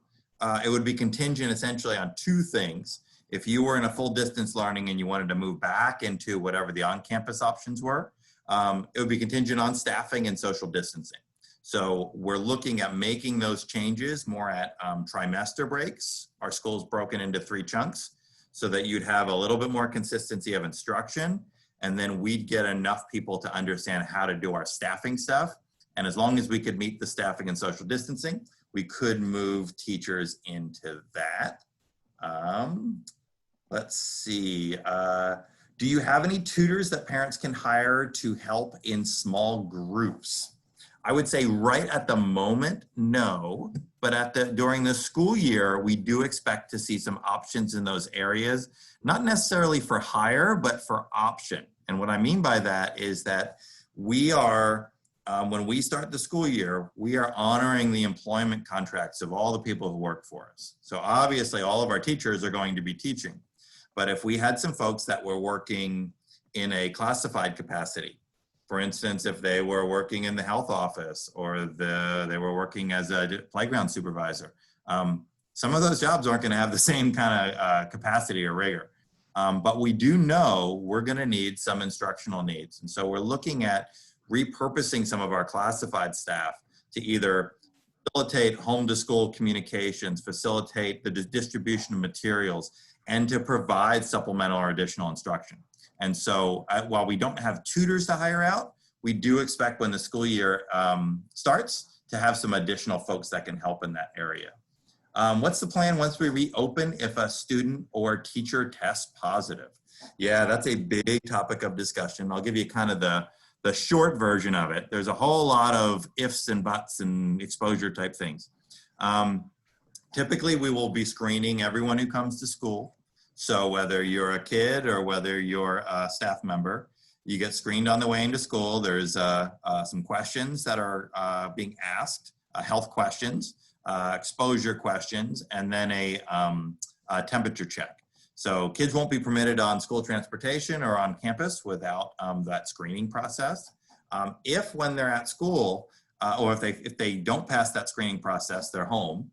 It would be contingent essentially on two things. If you were in a full distance learning and you wanted to move back into whatever the on-campus options were, it would be contingent on staffing and social distancing. So we're looking at making those changes more at trimester breaks. Our school's broken into 3 chunks so that you'd have a little bit more consistency of instruction, and then we'd get enough people to understand how to do our staffing stuff. And as long as we could meet the staffing and social distancing, we could move teachers into that. Let's see. Do you have any tutors that parents can hire to help in small groups? I would say right at the moment, no, but during the school year, we do expect to see some options in those areas, not necessarily for hire, but for option. And what I mean by that is that we are, when we start the school year, we are honoring the employment contracts of all the people who work for us. So obviously all of our teachers are going to be teaching, but if we had some folks that were working in a classified capacity, for instance, if they were working in the health office or they were working as a playground supervisor, some of those jobs aren't going to have the same kind of capacity or rigor. But we do know we're going to need some instructional needs. And so we're looking at repurposing some of our classified staff to either facilitate home to school communications, facilitate the distribution of materials, and to provide supplemental or additional instruction. And so while we don't have tutors to hire out, we do expect when the school year starts to have some additional folks that can help in that area. What's the plan once we reopen if a student or teacher tests positive? Yeah, that's a big topic of discussion. I'll give you kind of the short version of it. There's a whole lot of ifs and buts and exposure type things. Typically, we will be screening everyone who comes to school. So whether you're a kid or whether you're a staff member, you get screened on the way into school. There's some questions that are being asked, health questions, exposure questions, and then a temperature check. So kids won't be permitted on school transportation or on campus without that screening process. If when they're at school, or if they don't pass that screening process, they're home.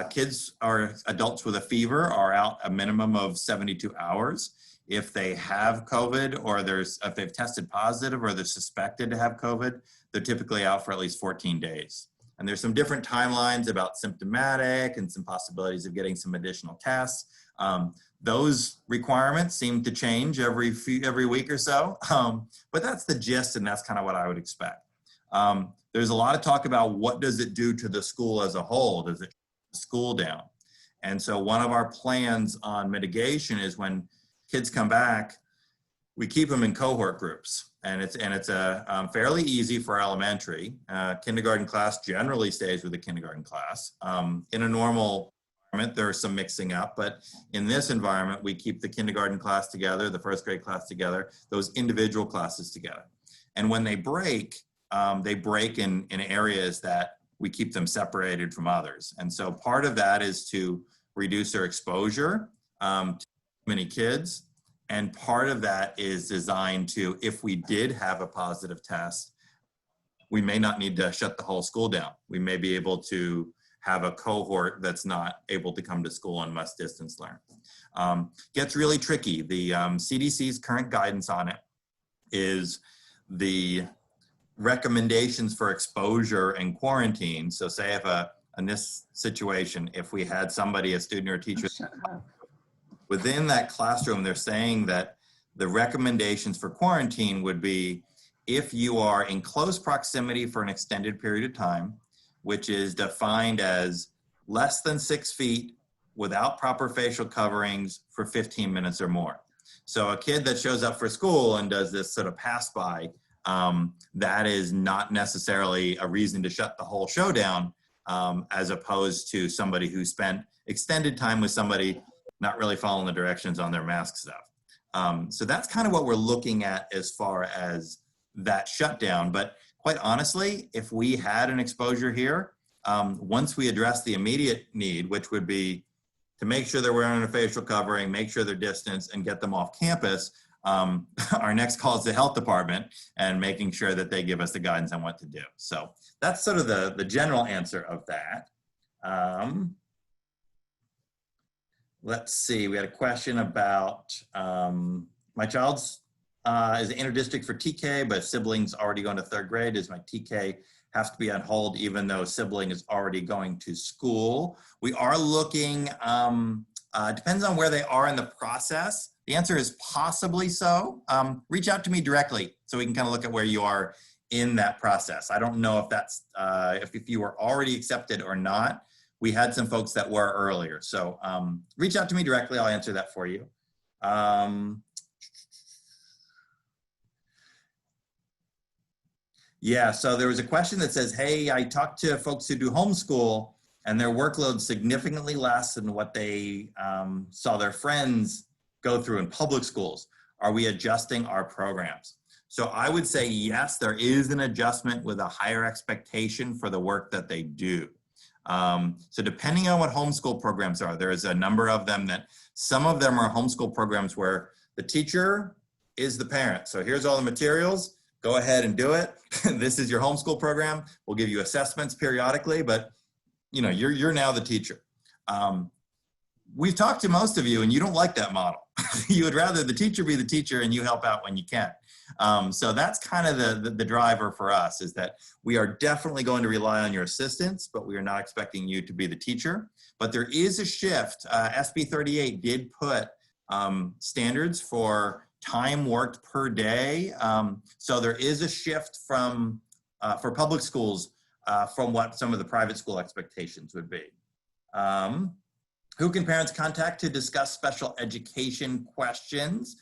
Kids or adults with a fever are out a minimum of 72 hours. If they have COVID or if they've tested positive or they're suspected to have COVID, they're typically out for at least 14 days. And there's some different timelines about symptomatic and some possibilities of getting some additional tests. Those requirements seem to change every week or so, but that's the gist, and that's kind of what I would expect. There's a lot of talk about what does it do to the school as a whole? Does it shut the school down? And so one of our plans on mitigation is when kids come back, we keep them in cohort groups, and it's fairly easy for elementary. Kindergarten class generally stays with the kindergarten class. In a normal environment, there's some mixing up, but in this environment, we keep the kindergarten class together, the first grade class together, those individual classes together. And when they break in areas that we keep them separated from others. And so part of that is to reduce their exposure to many kids. And part of that is designed to, if we did have a positive test, we may not need to shut the whole school down. We may be able to have a cohort that's not able to come to school and must distance learn. Gets really tricky. The CDC's current guidance on it is the recommendations for exposure and quarantine. So say if in this situation, if we had somebody, a student or a teacher, within that classroom, they're saying that the recommendations for quarantine would be if you are in close proximity for an extended period of time, which is defined as less than 6 feet without proper facial coverings for 15 minutes or more. So a kid that shows up for school and does this sort of pass by, that is not necessarily a reason to shut the whole show down, as opposed to somebody who spent extended time with somebody not really following the directions on their mask stuff. So that's kind of what we're looking at as far as that shutdown. But quite honestly, if we had an exposure here, once we address the immediate need, which would be to make sure they're wearing a facial covering, make sure they're distanced, and get them off campus, our next call is the health department and making sure that they give us the guidance on what to do. So that's sort of the general answer of that. Let's see, we had a question about my child's is interdistrict for TK, but siblings already going to 3rd grade. Does my TK have to be on hold even though sibling is already going to school? We are looking, depends on where they are in the process. The answer is possibly so. Reach out to me directly so we can kind of look at where you are in that process. I don't know if that's, if you were already accepted or not. We had some folks that were earlier. So reach out to me directly, I'll answer that for you. Yeah, so there was a question that says, hey, I talked to folks who do homeschool and their workload significantly less than what they saw their friends go through in public schools. Are we adjusting our programs? So I would say, yes, there is an adjustment with a higher expectation for the work that they do. So depending on what homeschool programs are, there's a number of them that some of them are homeschool programs where the teacher is the parent. So here's all the materials. Go ahead and do it. This is your homeschool program. We'll give you assessments periodically, but you know, you're now the teacher. We've talked to most of you and you don't like that model. You would rather the teacher be the teacher and you help out when you can. So that's kind of the driver for us, is that we are definitely going to rely on your assistance, but we are not expecting you to be the teacher. But there is a shift. SB 38 did put standards for time worked per day. So there is a shift from for public schools from what some of the private school expectations would be. Who can parents contact to discuss special education questions?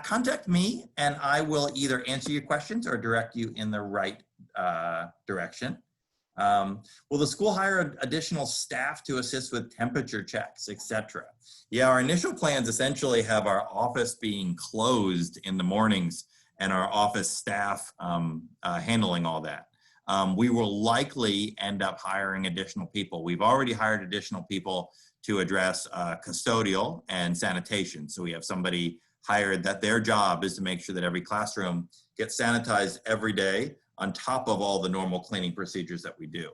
Contact me and I will either answer your questions or direct you in the right direction. Will the school hire additional staff to assist with temperature checks, etc.? Yeah, our initial plans essentially have our office being closed in the mornings and our office staff handling all that. We will likely end up hiring additional people. We've already hired additional people to address custodial and sanitation. So we have somebody hired that their job is to make sure that every classroom gets sanitized every day on top of all the normal cleaning procedures that we do.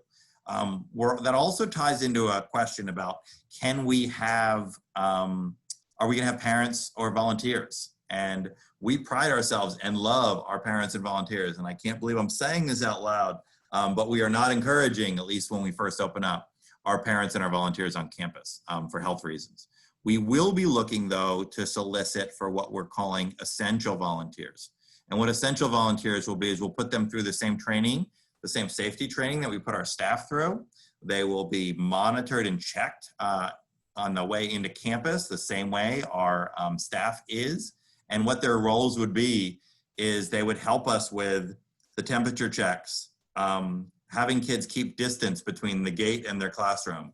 That also ties into a question about, can we have, are we gonna have parents or volunteers? And we pride ourselves and love our parents and volunteers. And I can't believe I'm saying this out loud, but we are not encouraging, at least when we first open up, our parents and our volunteers on campus for health reasons. We will be looking though to solicit for what we're calling essential volunteers. And what essential volunteers will be is we'll put them through the same training, the same safety training that we put our staff through. They will be monitored and checked on the way into campus the same way our staff is. And what their roles would be is they would help us with the temperature checks, having kids keep distance between the gate and their classroom,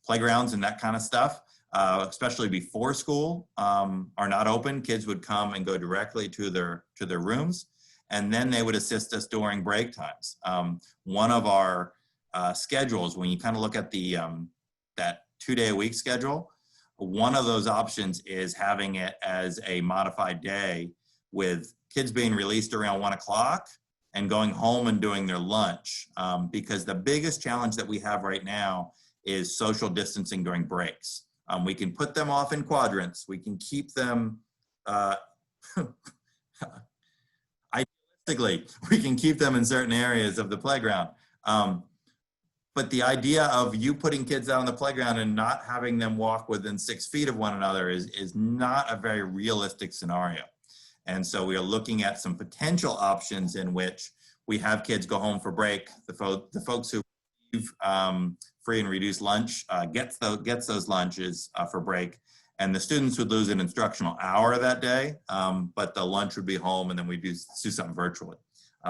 playgrounds and that kind of stuff, especially before school are not open. Kids would come and go directly to their rooms, and then they would assist us during break times. One of our schedules, when you kind of look at the that 2-day-a-week schedule, one of those options is having it as a modified day with kids being released around 1 o'clock and going home and doing their lunch. Because the biggest challenge that we have right now is social distancing during breaks. We can put them off in quadrants. We can keep them, idealistically, we can keep them in certain areas of the playground. But the idea of you putting kids out on the playground and not having them walk within 6 feet of one another is not a very realistic scenario. And so we are looking at some potential options in which we have kids go home for break. The folks who receive free and reduced lunch gets those lunches for break. And the students would lose an instructional hour that day, but the lunch would be home, and then we do something virtually.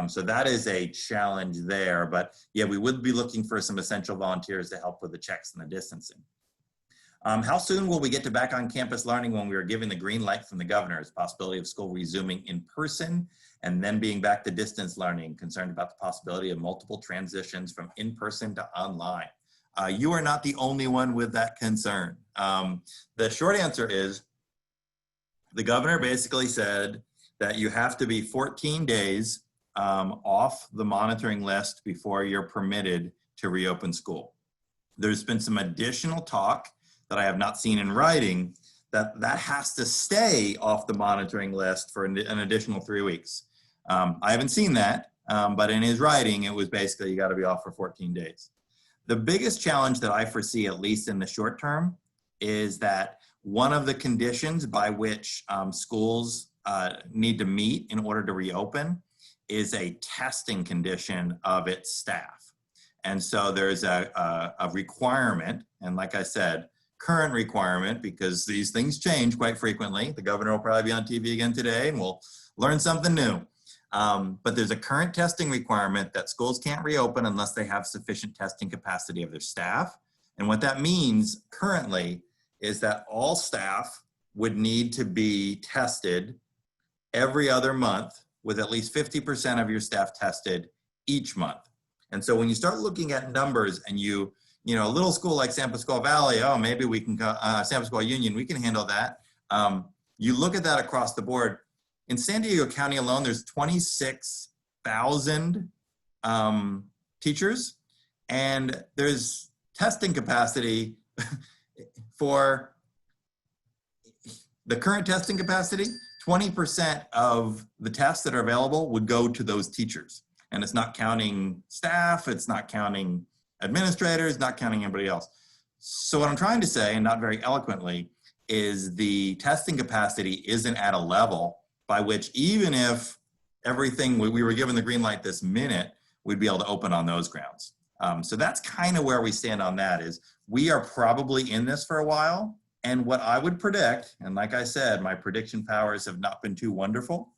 So that is a challenge there, but yeah, we would be looking for some essential volunteers to help with the checks and the distancing. How soon will we get to back on campus learning when we are given the green light from the governor's possibility of school resuming in person and then being back to distance learning, concerned about the possibility of multiple transitions from in-person to online? You are not the only one with that concern. The short answer is the governor basically said that you have to be 14 days off the monitoring list before you're permitted to reopen school. There's been some additional talk that I have not seen in writing that has to stay off the monitoring list for an additional 3 weeks. I haven't seen that, but in his writing, it was basically you got to be off for 14 days. The biggest challenge that I foresee, at least in the short term, is that one of the conditions by which schools need to meet in order to reopen is a testing condition of its staff. And so there's a requirement, and like I said, current requirement, because these things change quite frequently. The governor will probably be on TV again today and we'll learn something new. But there's a current testing requirement that schools can't reopen unless they have sufficient testing capacity of their staff. And what that means currently is that all staff would need to be tested every other month, with at least 50% of your staff tested each month. And so when you start looking at numbers and you know, a little school like San Pasqual Valley, oh, maybe we can, San Pasqual Union, we can handle that. You look at that across the board. In San Diego County alone, there's 26,000 teachers, and there's testing capacity for the current testing capacity. 20% of the tests that are available would go to those teachers. And it's not counting staff, it's not counting administrators, not counting anybody else. So what I'm trying to say, and not very eloquently, is the testing capacity isn't at a level by which, even if everything, we were given the green light this minute, we'd be able to open on those grounds. So that's kind of where we stand on that, is we are probably in this for a while. And what I would predict, and like I said, my prediction powers have not been too wonderful,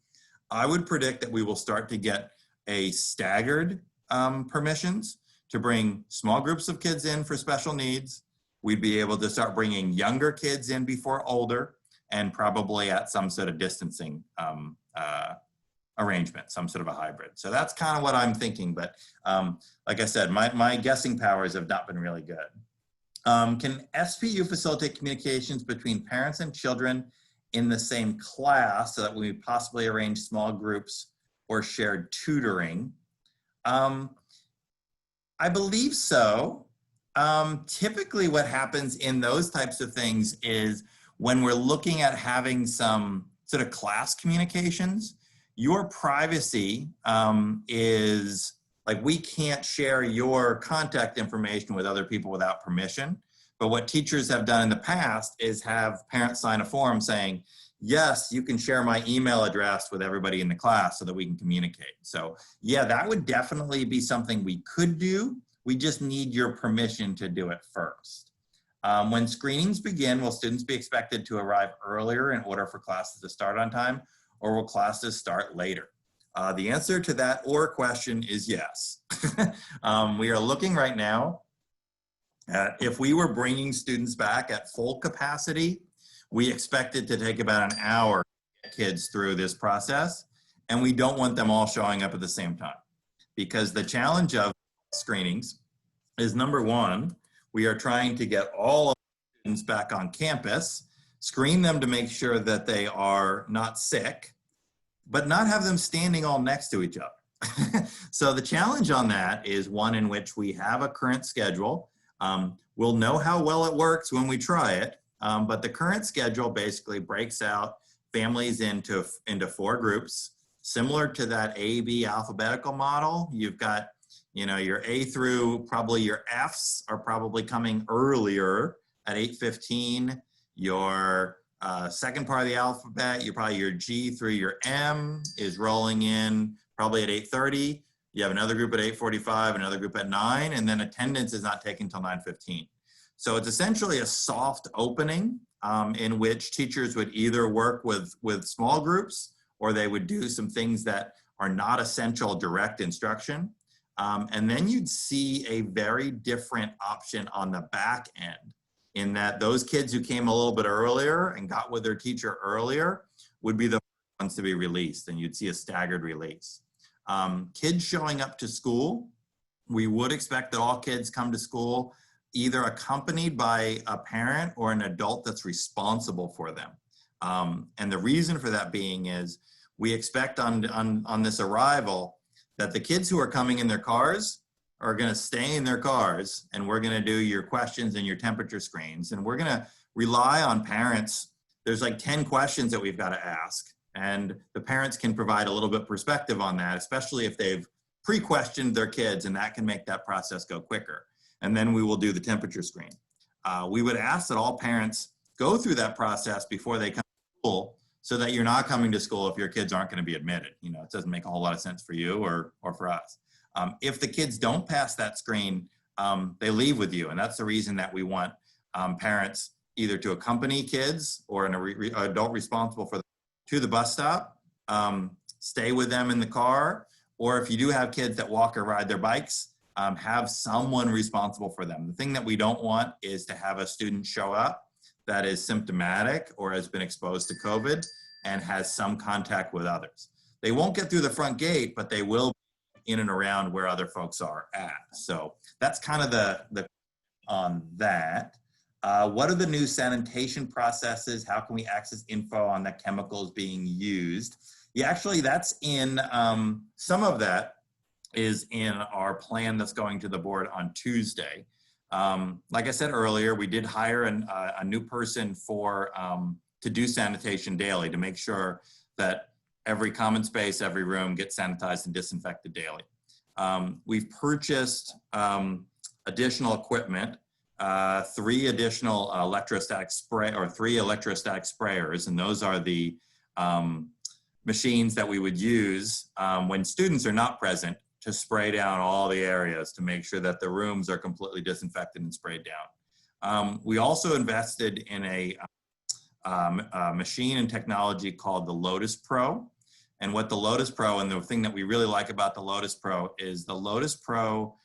I would predict that we will start to get a staggered permissions to bring small groups of kids in for special needs. We'd be able to start bringing younger kids in before older, and probably at some sort of distancing arrangement, some sort of a hybrid. So that's kind of what I'm thinking. But like I said, my guessing powers have not been really good. Can SPU facilitate communications between parents and children in the same class so that we possibly arrange small groups or shared tutoring? I believe so. Typically what happens in those types of things is when we're looking at having some sort of class communications, your privacy is like, we can't share your contact information with other people without permission. But what teachers have done in the past is have parents sign a form saying, yes, you can share my email address with everybody in the class so that we can communicate. So yeah, that would definitely be something we could do. We just need your permission to do it first. When screenings begin, will students be expected to arrive earlier in order for classes to start on time, or will classes start later? The answer to that or question is yes. We are looking right now at, if we were bringing students back at full capacity, we expect it to take about an hour to get kids through this process, and we don't want them all showing up at the same time. Because the challenge of screenings is, number one, we are trying to get all of the students back on campus, screen them to make sure that they are not sick, but not have them standing all next to each other. So the challenge on that is one in which we have a current schedule. We'll know how well it works when we try it, but the current schedule basically breaks out families into 4 groups, similar to that A-B alphabetical model. You've got, you know, your A through, probably your Fs are probably coming earlier at 8:15. Your second part of the alphabet, your G through your M is rolling in probably at 8:30. You have another group at 8:45, another group at 9, and then attendance is not taken until 9:15. So it's essentially a soft opening in which teachers would either work with small groups, or they would do some things that are not essential direct instruction. And then you'd see a very different option on the back end, in that those kids who came a little bit earlier and got with their teacher earlier would be the ones to be released, and you'd see a staggered release. Kids showing up to school, we would expect that all kids come to school either accompanied by a parent or an adult that's responsible for them. And the reason for that being is we expect on this arrival that the kids who are coming in their cars are going to stay in their cars, and we're going to do your questions and your temperature screens, and we're going to rely on parents. There's like 10 questions that we've got to ask, and the parents can provide a little bit perspective on that, especially if they've pre-questioned their kids, and that can make that process go quicker. And then we will do the temperature screen. We would ask that all parents go through that process before they come to school, so that you're not coming to school if your kids aren't going to be admitted. You know, it doesn't make a whole lot of sense for you or for us. If the kids don't pass that screen, they leave with you. And that's the reason that we want parents either to accompany kids or an adult responsible for them to the bus stop, stay with them in the car, or if you do have kids that walk or ride their bikes, have someone responsible for them. The thing that we don't want is to have a student show up that is symptomatic or has been exposed to COVID and has some contact with others. They won't get through the front gate, but they will in and around where other folks are at. So that's kind of the on that. What are the new sanitation processes? How can we access info on the chemicals being used? Yeah, actually that's in, some of that is in our plan that's going to the board on Tuesday. Like I said earlier, we did hire a new person to do sanitation daily, to make sure that every common space, every room gets sanitized and disinfected daily. We've purchased additional equipment, 3 additional electrostatic sprayers, and those are the machines that we would use when students are not present to spray down all the areas to make sure that the rooms are completely disinfected and sprayed down. We also invested in a machine and technology called the Lotus Pro. And what the Lotus Pro, and the thing that we really like about the Lotus Pro, is the Lotus Pro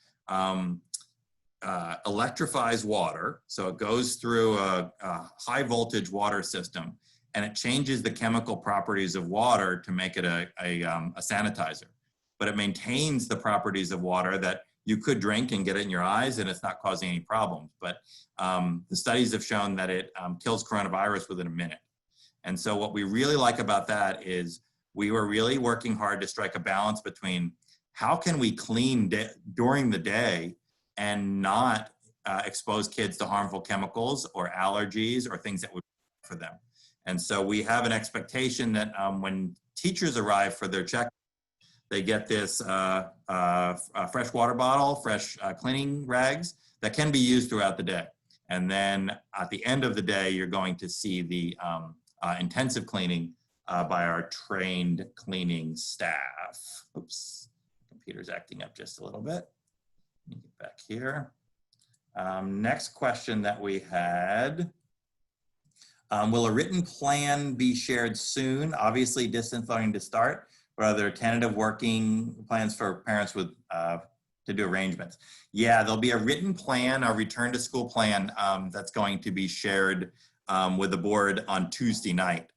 electrifies water. So it goes through a high voltage water system, and it changes the chemical properties of water to make it a sanitizer. But it maintains the properties of water that you could drink and get it in your eyes and it's not causing any problems. But the studies have shown that it kills coronavirus within a minute. And so what we really like about that is we were really working hard to strike a balance between how can we clean during the day and not expose kids to harmful chemicals or allergies or things that would be for them. And so we have an expectation that when teachers arrive for their check, they get this fresh water bottle, fresh cleaning rags that can be used throughout the day. And then at the end of the day, you're going to see the intensive cleaning by our trained cleaning staff. Oops, computer's acting up just a little bit. Let me get back here. Next question that we had. Will a written plan be shared soon? Obviously, distance learning to start, but are there tentative working plans for parents with to do arrangements? Yeah, there'll be a written plan, a return to school plan that's going to be shared with the board on Tuesday night.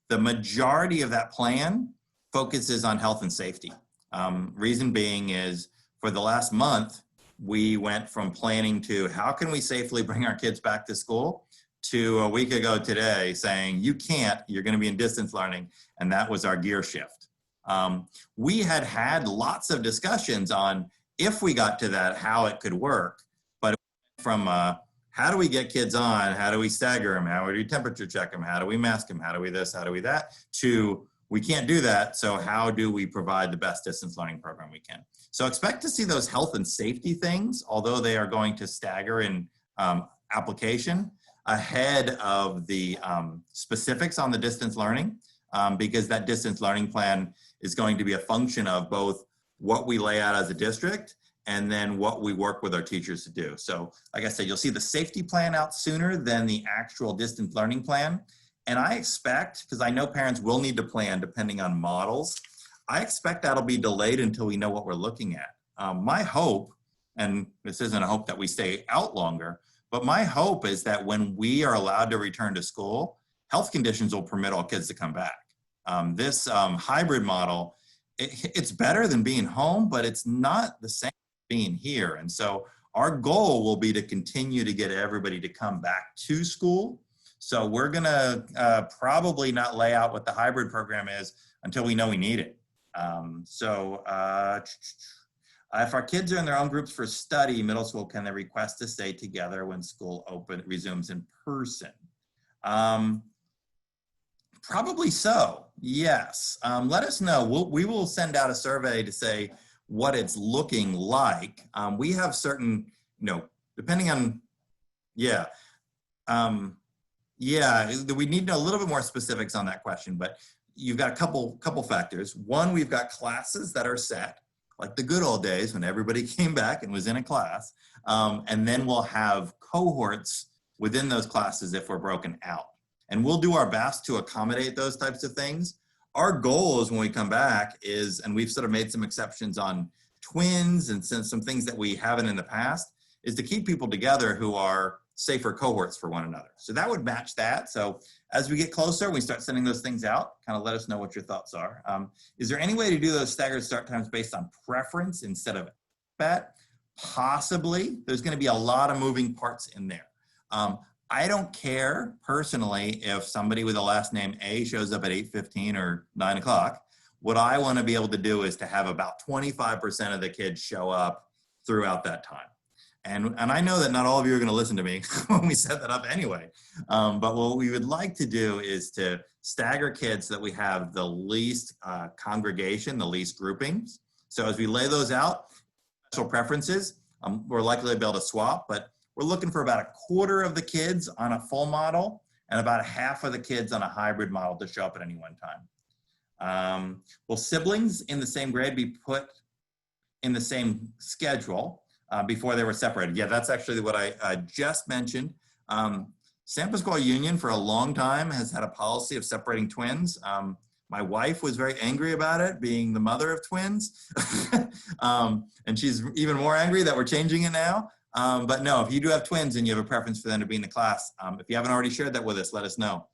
The majority of that plan focuses on health and safety. Reason being is for the last month, we went from planning to how can we safely bring our kids back to school to a week ago today saying you can't, you're going to be in distance learning, and that was our gear shift. We had lots of discussions on if we got to that, how it could work, but from how do we get kids on, how do we stagger them, how do we temperature check them, how do we mask them, how do we this, how do we that, to we can't do that, so how do we provide the best distance learning program we can? So expect to see those health and safety things, although they are going to stagger in application, ahead of the specifics on the distance learning, because that distance learning plan is going to be a function of both what we lay out as a district and then what we work with our teachers to do. So like I said, you'll see the safety plan out sooner than the actual distance learning plan. And I expect, because I know parents will need to plan depending on models, I expect that'll be delayed until we know what we're looking at. My hope, and this isn't a hope that we stay out longer, but my hope is that when we are allowed to return to school, health conditions will permit all kids to come back. This hybrid model, it's better than being home, but it's not the same as being here. And so our goal will be to continue to get everybody to come back to school. So we're gonna probably not lay out what the hybrid program is until we know we need it. If our kids are in their own groups for study, middle school, can they request to stay together when school resumes in person? Probably so, yes. Let us know. We will send out a survey to say what it's looking like. We have certain, depending on, we need to know a little bit more specifics on that question, but you've got a couple factors. One, we've got classes that are set, like the good old days when everybody came back and was in a class. And then we'll have cohorts within those classes if we're broken out. And we'll do our best to accommodate those types of things. Our goal is when we come back is, and we've sort of made some exceptions on twins and some things that we haven't in the past, is to keep people together who are safer cohorts for one another. So that would match that. So as we get closer, we start sending those things out, kind of let us know what your thoughts are. Is there any way to do those staggered start times based on preference instead of bet? Possibly. There's going to be a lot of moving parts in there. I don't care personally if somebody with a last name A shows up at 8:15 or 9 o'clock. What I want to be able to do is to have about 25% of the kids show up throughout that time. And I know that not all of you are going to listen to me when we set that up anyway. But what we would like to do is to stagger kids so that we have the least congregation, the least groupings. So as we lay those out, special preferences, we're likely to be able to swap, but we're looking for about a quarter of the kids on a full model and about a half of the kids on a hybrid model to show up at any one time. Will siblings in the same grade be put in the same schedule before they were separated? Yeah, that's actually what I just mentioned. San Pasqual Union for a long time has had a policy of separating twins. My wife was very angry about it, being the mother of twins. And she's even more angry that we're changing it now. But no, if you do have twins and you have a preference for them to be in the class, if you haven't already shared that with us, let us know.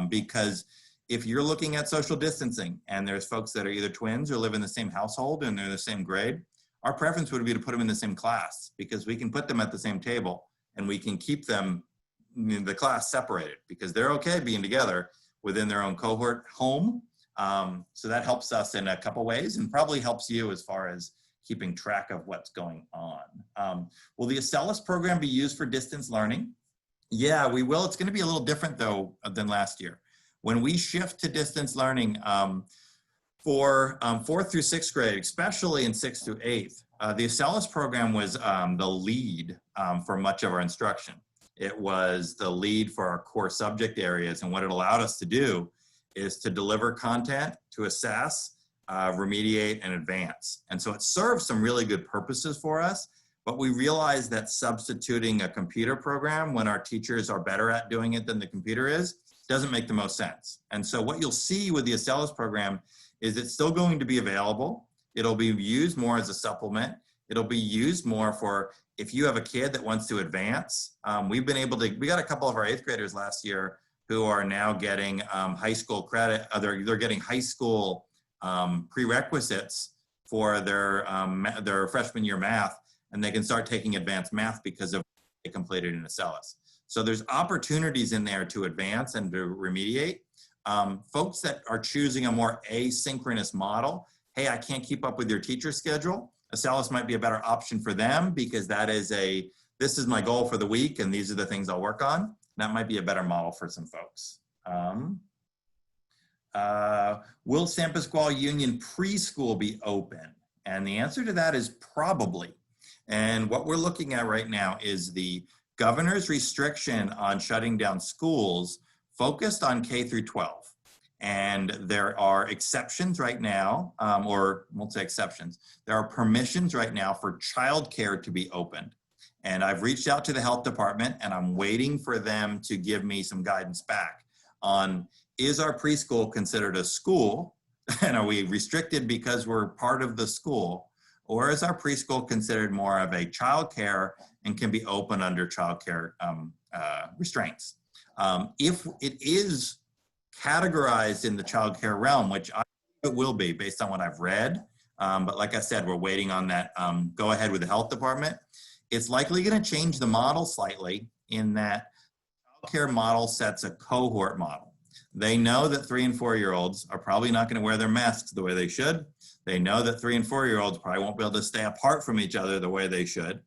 Because if you're looking at social distancing and there's folks that are either twins or live in the same household and they're in the same grade, our preference would be to put them in the same class, because we can put them at the same table and we can keep them in the class separated, because they're okay being together within their own cohort home. So that helps us in a couple ways, and probably helps you as far as keeping track of what's going on. Will the Acellus program be used for distance learning? Yeah, we will. It's going to be a little different though than last year. When we shift to distance learning for 4th through 6th grade, especially in 6th through 8th, the Acellus program was the lead for much of our instruction. It was the lead for our core subject areas, and what it allowed us to do is to deliver content, to assess, remediate, and advance. And so it serves some really good purposes for us, but we realized that substituting a computer program when our teachers are better at doing it than the computer is, doesn't make the most sense. And so what you'll see with the Acellus program is it's still going to be available. It'll be used more as a supplement. It'll be used more for if you have a kid that wants to advance. We got a couple of our 8th graders last year who are now getting high school credit. They're getting high school prerequisites for their freshman year math, and they can start taking advanced math because of what they completed in Acellus. So there's opportunities in there to advance and to remediate. Folks that are choosing a more asynchronous model, hey, I can't keep up with your teacher schedule, Acellus might be a better option for them, because that is this is my goal for the week and these are the things I'll work on. That might be a better model for some folks. Will San Pasquale Union preschool be open? And the answer to that is probably. And what we're looking at right now is the governor's restriction on shutting down schools focused on K through 12. And there are exceptions right now, or I won't say exceptions, there are permissions right now for childcare to be opened. And I've reached out to the health department and I'm waiting for them to give me some guidance back on, is our preschool considered a school? And are we restricted because we're part of the school? Or is our preschool considered more of a childcare and can be open under childcare restraints? If it is categorized in the childcare realm, which it will be based on what I've read, but like I said, we're waiting on that go ahead with the health department. It's likely going to change the model slightly in that childcare model sets a cohort model. They know that 3 and 4-year-olds are probably not going to wear their masks the way they should. They know that 3 and 4-year-olds probably won't be able to stay apart from each other the way they should.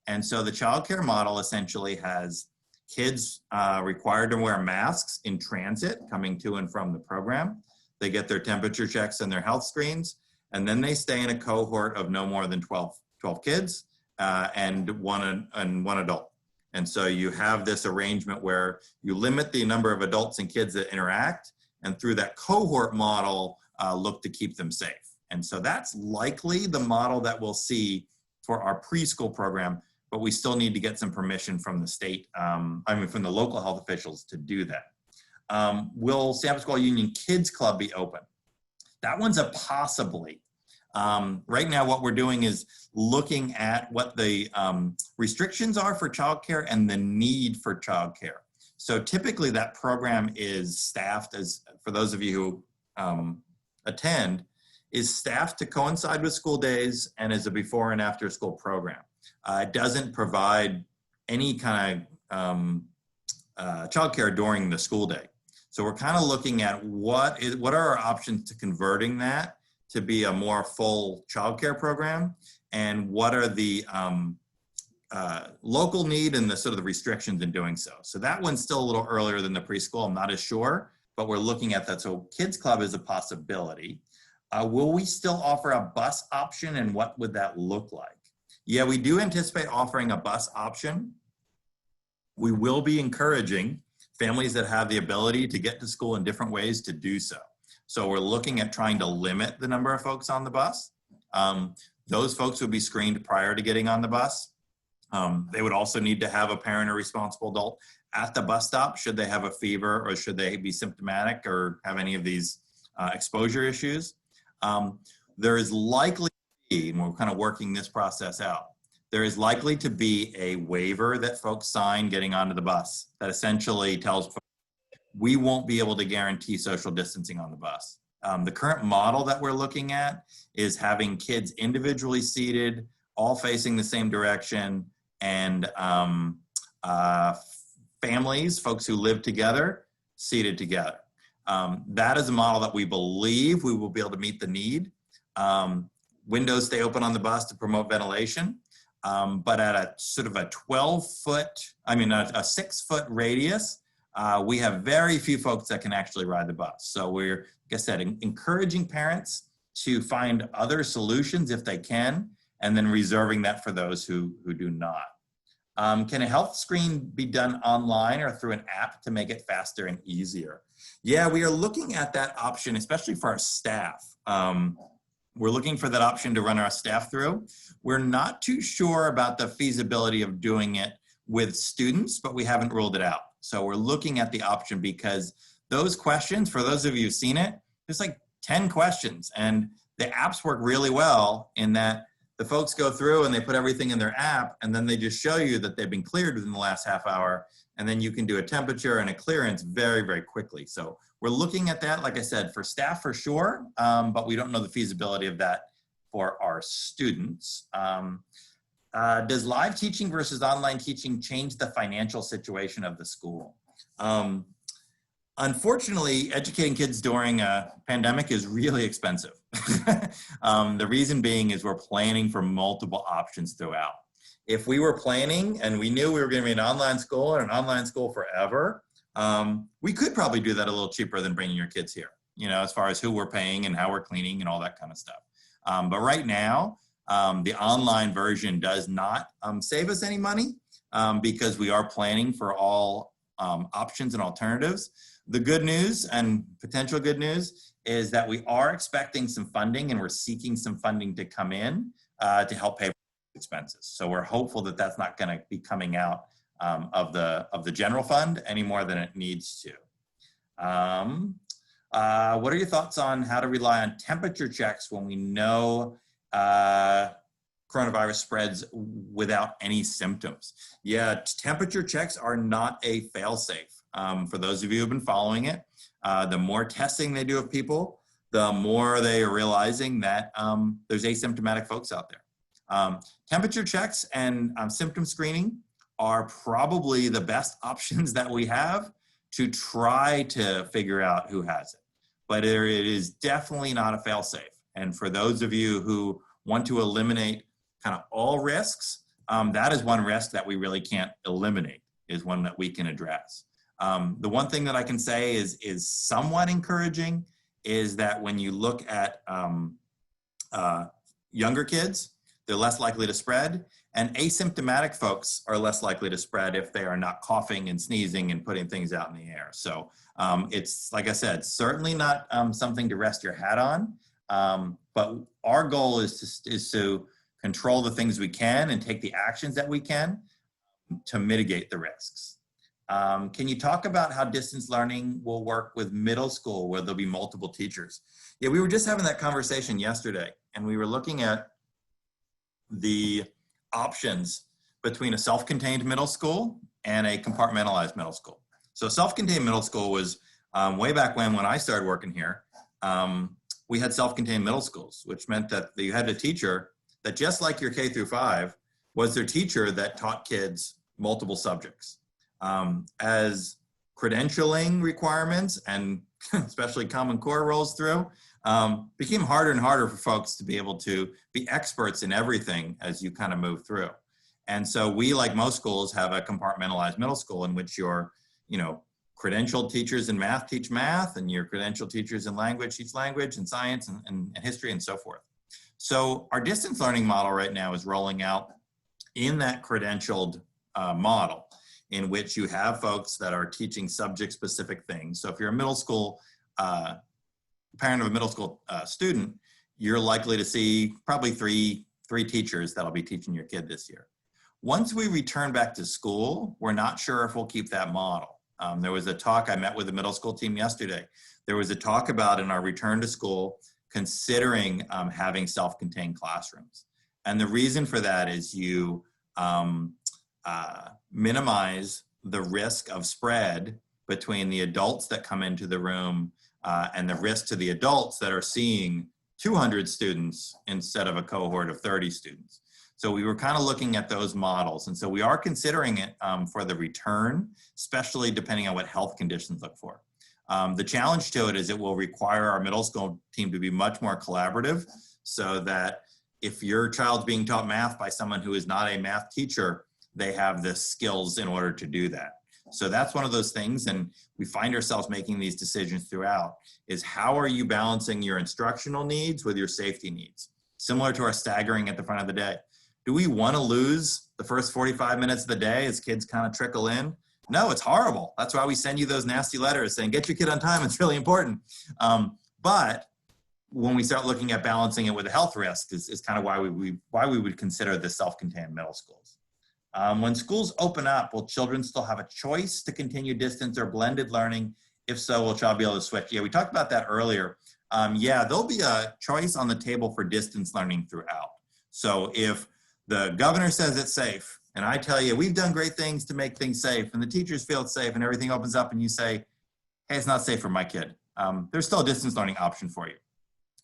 And so the childcare model essentially has kids required to wear masks in transit coming to and from the program. They get their temperature checks and their health screens, and then they stay in a cohort of no more than 12 kids and one adult. And so you have this arrangement where you limit the number of adults and kids that interact, and through that cohort model, look to keep them safe. And so that's likely the model that we'll see for our preschool program, but we still need to get some permission from the state, from the local health officials to do that. Will San Pasquale Union Kids Club be open? That one's a possibly. Right now, what we're doing is looking at what the restrictions are for childcare and the need for childcare. So typically that program is staffed, as for those of you who attend, is staffed to coincide with school days and is a before and after school program. It doesn't provide any kind of childcare during the school day. So we're kind of looking at what are our options to converting that to be a more full childcare program, and what are the local need and the sort of the restrictions in doing so. So that one's still a little earlier than the preschool. I'm not as sure, but we're looking at that. So Kids Club is a possibility. Will we still offer a bus option, and what would that look like? Yeah, we do anticipate offering a bus option. We will be encouraging families that have the ability to get to school in different ways to do so. So we're looking at trying to limit the number of folks on the bus. Those folks would be screened prior to getting on the bus. They would also need to have a parent or responsible adult at the bus stop should they have a fever or should they be symptomatic or have any of these exposure issues. There is likely to be, and we're kind of working this process out, there is likely to be a waiver that folks sign getting onto the bus that essentially tells folks we won't be able to guarantee social distancing on the bus. The current model that we're looking at is having kids individually seated, all facing the same direction, and families, folks who live together, seated together. That is a model that we believe we will be able to meet the need. Windows stay open on the bus to promote ventilation, but at a sort of a 6-foot radius, we have very few folks that can actually ride the bus. So we're, like I said, encouraging parents to find other solutions if they can, and then reserving that for those who do not. Can a health screen be done online or through an app to make it faster and easier? Yeah, we are looking at that option, especially for our staff. We're looking for that option to run our staff through. We're not too sure about the feasibility of doing it with students, but we haven't ruled it out. So we're looking at the option because those questions, for those of you who've seen it, there's like 10 questions, and the apps work really well in that the folks go through and they put everything in their app, and then they just show you that they've been cleared within the last half hour, and then you can do a temperature and a clearance very, very quickly. So we're looking at that, like I said, for staff for sure, but we don't know the feasibility of that for our students. Does live teaching versus online teaching change the financial situation of the school? Unfortunately, educating kids during a pandemic is really expensive. The reason being is we're planning for multiple options throughout. If we were planning and we knew we were going to be an online school and an online school forever, we could probably do that a little cheaper than bringing your kids here, you know, as far as who we're paying and how we're cleaning and all that kind of stuff. But right now, the online version does not save us any money because we are planning for all options and alternatives. The good news and potential good news is that we are expecting some funding, and we're seeking some funding to come in to help pay for expenses. So we're hopeful that that's not going to be coming out of the general fund any more than it needs to. What are your thoughts on how to rely on temperature checks when we know coronavirus spreads without any symptoms? Yeah, temperature checks are not a fail-safe. For those of you who've been following it, the more testing they do of people, the more they are realizing that there's asymptomatic folks out there. Temperature checks and symptom screening are probably the best options that we have to try to figure out who has it. But it is definitely not a fail-safe. And for those of you who want to eliminate kind of all risks, that is one risk that we really can't eliminate, is one that we can address. The one thing that I can say is somewhat encouraging is that when you look at younger kids, they're less likely to spread, and asymptomatic folks are less likely to spread if they are not coughing and sneezing and putting things out in the air. So it's, like I said, certainly not something to rest your hat on, but our goal is to control the things we can and take the actions that we can to mitigate the risks. Can you talk about how distance learning will work with middle school where there'll be multiple teachers? Yeah, we were just having that conversation yesterday, and we were looking at the options between a self-contained middle school and a compartmentalized middle school. So self-contained middle school was way back when I started working here, we had self-contained middle schools, which meant that you had a teacher that, just like your K through 5, was their teacher that taught kids multiple subjects. As credentialing requirements and especially Common Core rolls through, became harder and harder for folks to be able to be experts in everything as you kind of move through. And so we, like most schools, have a compartmentalized middle school in which your, credentialed teachers in math teach math, and your credentialed teachers in language teach language, and science and history and so forth. So our distance learning model right now is rolling out in that credentialed model, in which you have folks that are teaching subject-specific things. So if you're a middle school parent of a middle school student, you're likely to see probably three teachers that'll be teaching your kid this year. Once we return back to school, we're not sure if we'll keep that model. There was a talk, I met with the middle school team yesterday. There was a talk about, in our return to school, considering having self-contained classrooms. And the reason for that is you minimize the risk of spread between the adults that come into the room and the risk to the adults that are seeing 200 students instead of a cohort of 30 students. So we were kind of looking at those models. And so we are considering it for the return, especially depending on what health conditions look for. The challenge to it is it will require our middle school team to be much more collaborative, so that if your child's being taught math by someone who is not a math teacher, they have the skills in order to do that. So that's one of those things, and we find ourselves making these decisions throughout, is how are you balancing your instructional needs with your safety needs? Similar to our staggering at the front of the day. Do we want to lose the first 45 minutes of the day as kids kind of trickle in? No, it's horrible. That's why we send you those nasty letters saying, get your kid on time, it's really important. But when we start looking at balancing it with the health risk is kind of why we would consider the self-contained middle schools. When schools open up, will children still have a choice to continue distance or blended learning? If so, will child be able to switch? Yeah, we talked about that earlier. Yeah, there'll be a choice on the table for distance learning throughout. So if the governor says it's safe, and I tell you, we've done great things to make things safe, and the teachers feel it's safe, and everything opens up, and you say, hey, it's not safe for my kid. There's still a distance learning option for you.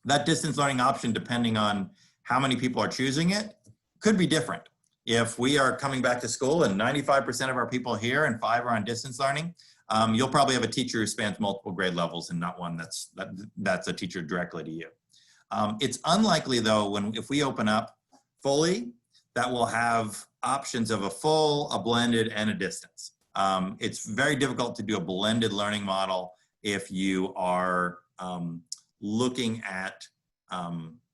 That distance learning option, depending on how many people are choosing it, could be different. If we are coming back to school and 95% of our people here and 5 are on distance learning, you'll probably have a teacher who spans multiple grade levels and not one that's a teacher directly to you. It's unlikely though, if we open up fully, that we'll have options of a full, a blended, and a distance. It's very difficult to do a blended learning model if you are looking at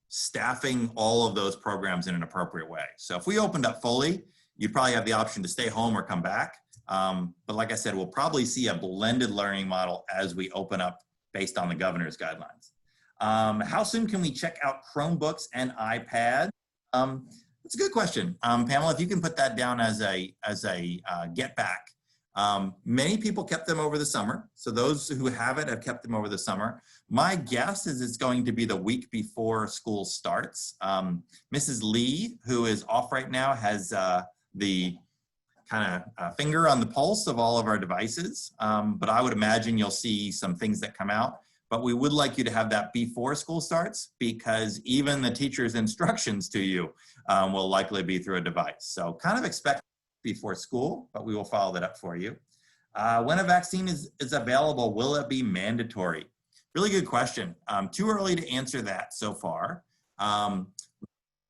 staffing all of those programs in an appropriate way. So if we opened up fully, you'd probably have the option to stay home or come back. But like I said, we'll probably see a blended learning model as we open up based on the governor's guidelines. How soon can we check out Chromebooks and iPads? That's a good question. Pamela, if you can put that down as a get back. Many people kept them over the summer. So those who have it have kept them over the summer. My guess is it's going to be the week before school starts. Mrs. Lee, who is off right now, has the kind of finger on the pulse of all of our devices. But I would imagine you'll see some things that come out. But we would like you to have that before school starts, because even the teacher's instructions to you will likely be through a device. So kind of expect before school, but we will follow that up for you. When a vaccine is available, will it be mandatory? Really good question. Too early to answer that so far.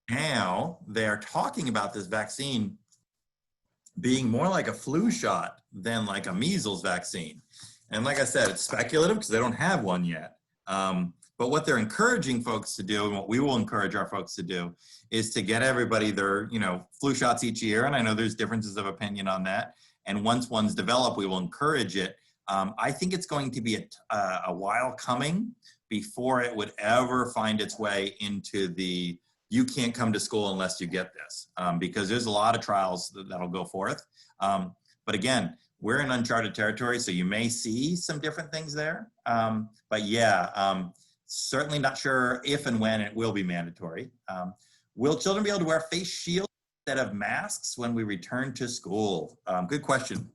Now they're talking about this vaccine being more like a flu shot than like a measles vaccine. And like I said, it's speculative because they don't have one yet. But what they're encouraging folks to do, and what we will encourage our folks to do, is to get everybody their flu shots each year. And I know there's differences of opinion on that. And once one's developed, we will encourage it. I think it's going to be a while coming before it would ever find its way into the you can't come to school unless you get this, because there's a lot of trials that'll go forth. But again, we're in uncharted territory, so you may see some different things there. But yeah, certainly not sure if and when it will be mandatory. Will children be able to wear face shields instead of masks when we return to school? Good question.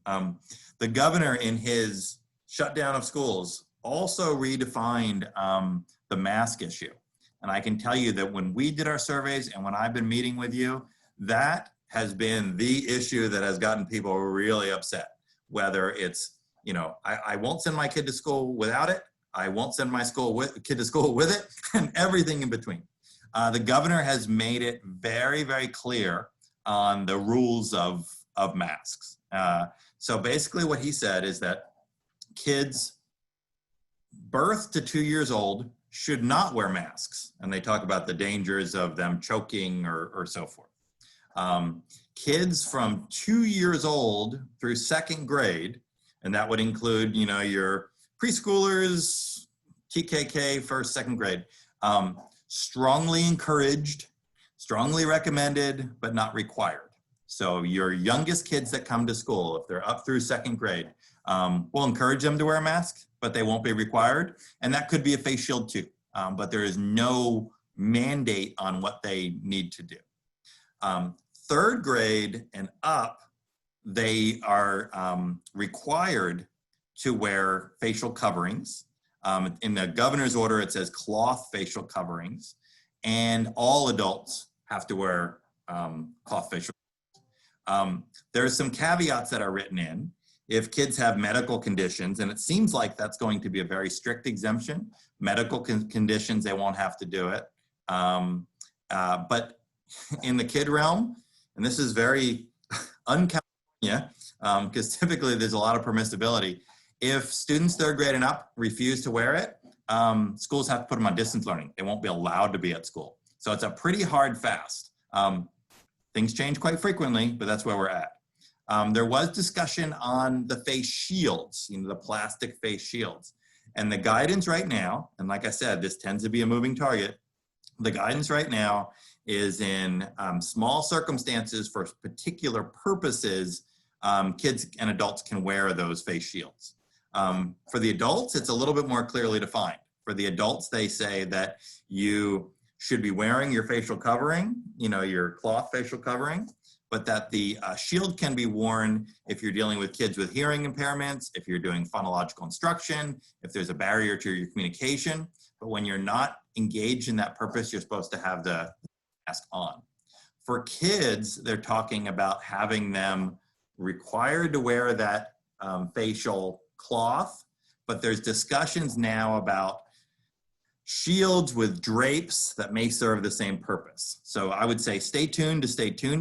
The governor, in his shutdown of schools, also redefined the mask issue. And I can tell you that when we did our surveys and when I've been meeting with you, that has been the issue that has gotten people really upset. Whether it's, I won't send my kid to school without it, I won't send my kid to school with it, and everything in between. The governor has made it very, very clear on the rules of masks. So basically what he said is that kids birth to 2 years old should not wear masks. And they talk about the dangers of them choking or so forth. Kids from 2 years old through 2nd grade, and that would include, your preschoolers, TKK, 1st, 2nd grade, strongly encouraged, strongly recommended, but not required. So your youngest kids that come to school, if they're up through 2nd grade, we'll encourage them to wear a mask, but they won't be required. And that could be a face shield too, but there is no mandate on what they need to do. 3rd grade and up, they are required to wear facial coverings. In the governor's order, it says cloth facial coverings, and all adults have to wear cloth facial. There are some caveats that are written in. If kids have medical conditions, and it seems like that's going to be a very strict exemption, medical conditions, they won't have to do it. But in the kid realm, and this is very un-California, because typically there's a lot of permissibility. If students third grade and up refuse to wear it, schools have to put them on distance learning. They won't be allowed to be at school. So it's a pretty hard fast. Things change quite frequently, but that's where we're at. There was discussion on the face shields, the plastic face shields. And the guidance right now, and like I said, this tends to be a moving target. The guidance right now is in small circumstances for particular purposes, kids and adults can wear those face shields. For the adults, it's a little bit more clearly defined. For the adults, they say that you should be wearing your facial covering, your cloth facial covering, but that the shield can be worn if you're dealing with kids with hearing impairments, if you're doing phonological instruction, if there's a barrier to your communication. But when you're not engaged in that purpose, you're supposed to have the mask on. For kids, they're talking about having them required to wear that facial cloth, but there's discussions now about shields with drapes that may serve the same purpose. So I would say stay tuned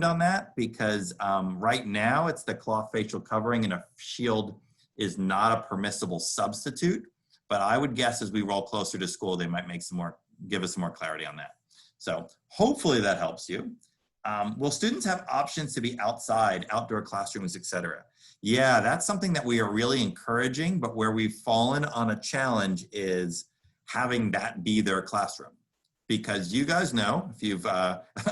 on that, because right now it's the cloth facial covering, and a shield is not a permissible substitute. But I would guess as we roll closer to school, they might give us some more clarity on that. So hopefully that helps you. Will students have options to be outside, outdoor classrooms, etc.? Yeah, that's something that we are really encouraging, but where we've fallen on a challenge is having that be their classroom. Because you guys know, if you've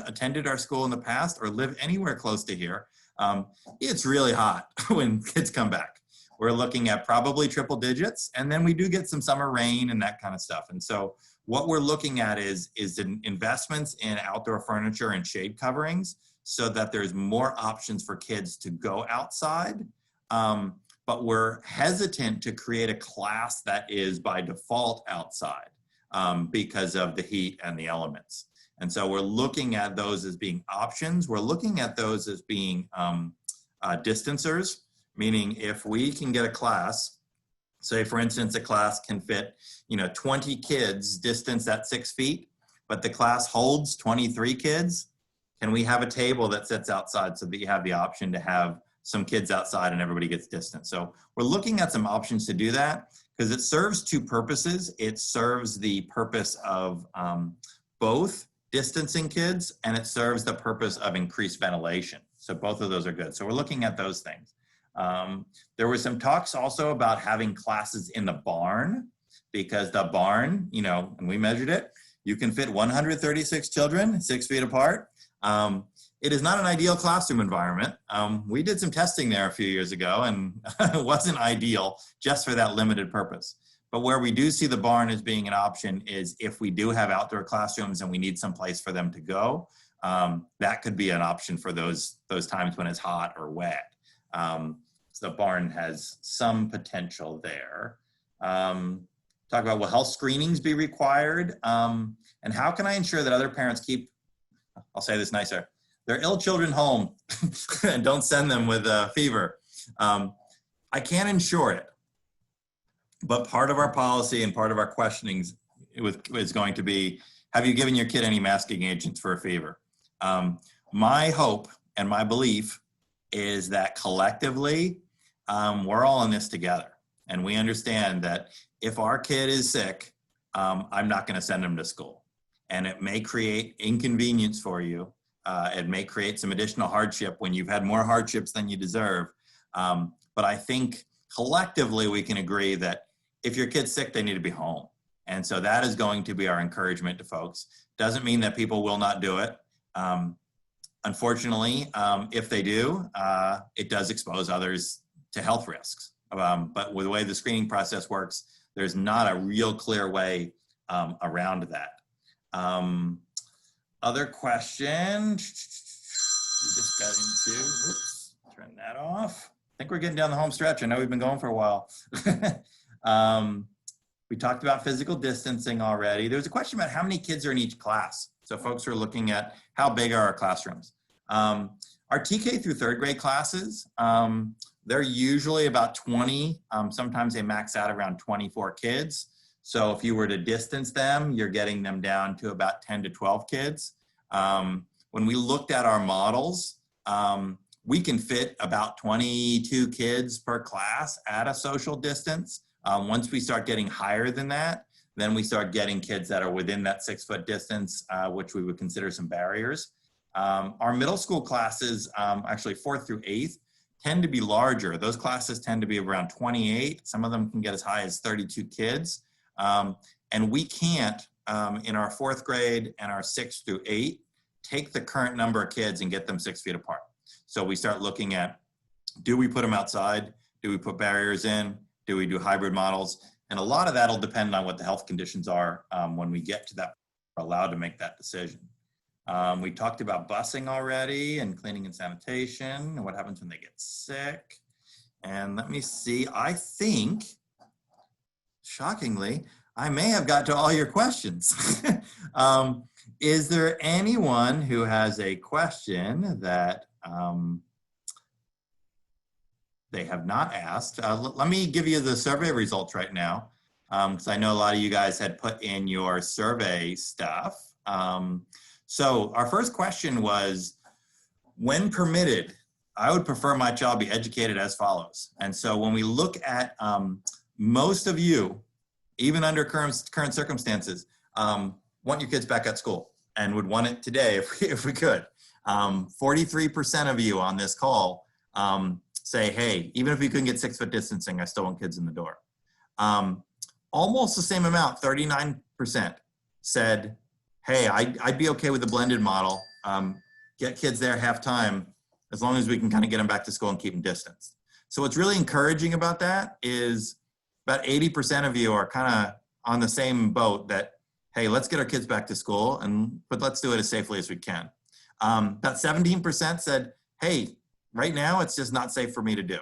attended our school in the past or live anywhere close to here, it's really hot when kids come back. We're looking at probably triple digits, and then we do get some summer rain and that kind of stuff. And so what we're looking at is investments in outdoor furniture and shade coverings so that there's more options for kids to go outside. But we're hesitant to create a class that is by default outside because of the heat and the elements. And so we're looking at those as being options. We're looking at those as being distancers, meaning if we can get a class, say for instance, a class can fit 20 kids distanced at 6 feet, but the class holds 23 kids, can we have a table that sits outside so that you have the option to have some kids outside and everybody gets distance? So we're looking at some options to do that because it serves two purposes. It serves the purpose of both distancing kids, and it serves the purpose of increased ventilation. So both of those are good. So we're looking at those things. There were some talks also about having classes in the barn, because the barn, and we measured it, you can fit 136 children 6 feet apart. It is not an ideal classroom environment. We did some testing there a few years ago, and it wasn't ideal just for that limited purpose. But where we do see the barn as being an option is if we do have outdoor classrooms and we need some place for them to go, that could be an option for those times when it's hot or wet. So the barn has some potential there. Talk about, will health screenings be required? And how can I ensure that other parents keep, I'll say this nicer, their ill children home and don't send them with a fever? I can't ensure it, but part of our policy and part of our questionings is going to be, have you given your kid any masking agents for a fever? My hope and my belief is that collectively, we're all in this together. And we understand that if our kid is sick, I'm not gonna send them to school. And it may create inconvenience for you. It may create some additional hardship when you've had more hardships than you deserve. But I think collectively we can agree that if your kid's sick, they need to be home. And so that is going to be our encouragement to folks. Doesn't mean that people will not do it. Unfortunately, if they do, it does expose others to health risks. But with the way the screening process works, there's not a real clear way around that. Other question, we just got into, oops, turn that off. I think we're getting down the home stretch. I know we've been going for a while. We talked about physical distancing already. There's a question about how many kids are in each class. So folks are looking at how big are our classrooms. Our TK through third grade classes, they're usually about 20. Sometimes they max out around 24 kids. So if you were to distance them, you're getting them down to about 10 to 12 kids. When we looked at our models, we can fit about 22 kids per class at a social distance. Once we start getting higher than that, then we start getting kids that are within that 6-foot distance, which we would consider some barriers. Our middle school classes, actually 4th through 8th, tend to be larger. Those classes tend to be around 28. Some of them can get as high as 32 kids. And we can't, in our 4th grade and our 6th through 8, take the current number of kids and get them 6 feet apart. So we start looking at, do we put them outside? Do we put barriers in? Do we do hybrid models? And a lot of that will depend on what the health conditions are when we get to that, we're allowed to make that decision. We talked about busing already and cleaning and sanitation and what happens when they get sick. And let me see, I think, shockingly, I may have got to all your questions. Is there anyone who has a question that they have not asked? Let me give you the survey results right now, because I know a lot of you guys had put in your survey stuff. So our first question was, when permitted, I would prefer my child be educated as follows. And so when we look at most of you, even under current circumstances, want your kids back at school and would want it today if we could. 43% of you on this call say, hey, even if we couldn't get 6-foot distancing, I still want kids in the door. Almost the same amount, 39%, said, hey, I'd be okay with the blended model. Get kids there half time, as long as we can kind of get them back to school and keep them distanced. So what's really encouraging about that is about 80% of you are kind of on the same boat that, hey, let's get our kids back to school, but let's do it as safely as we can. About 17% said, hey, right now it's just not safe for me to do.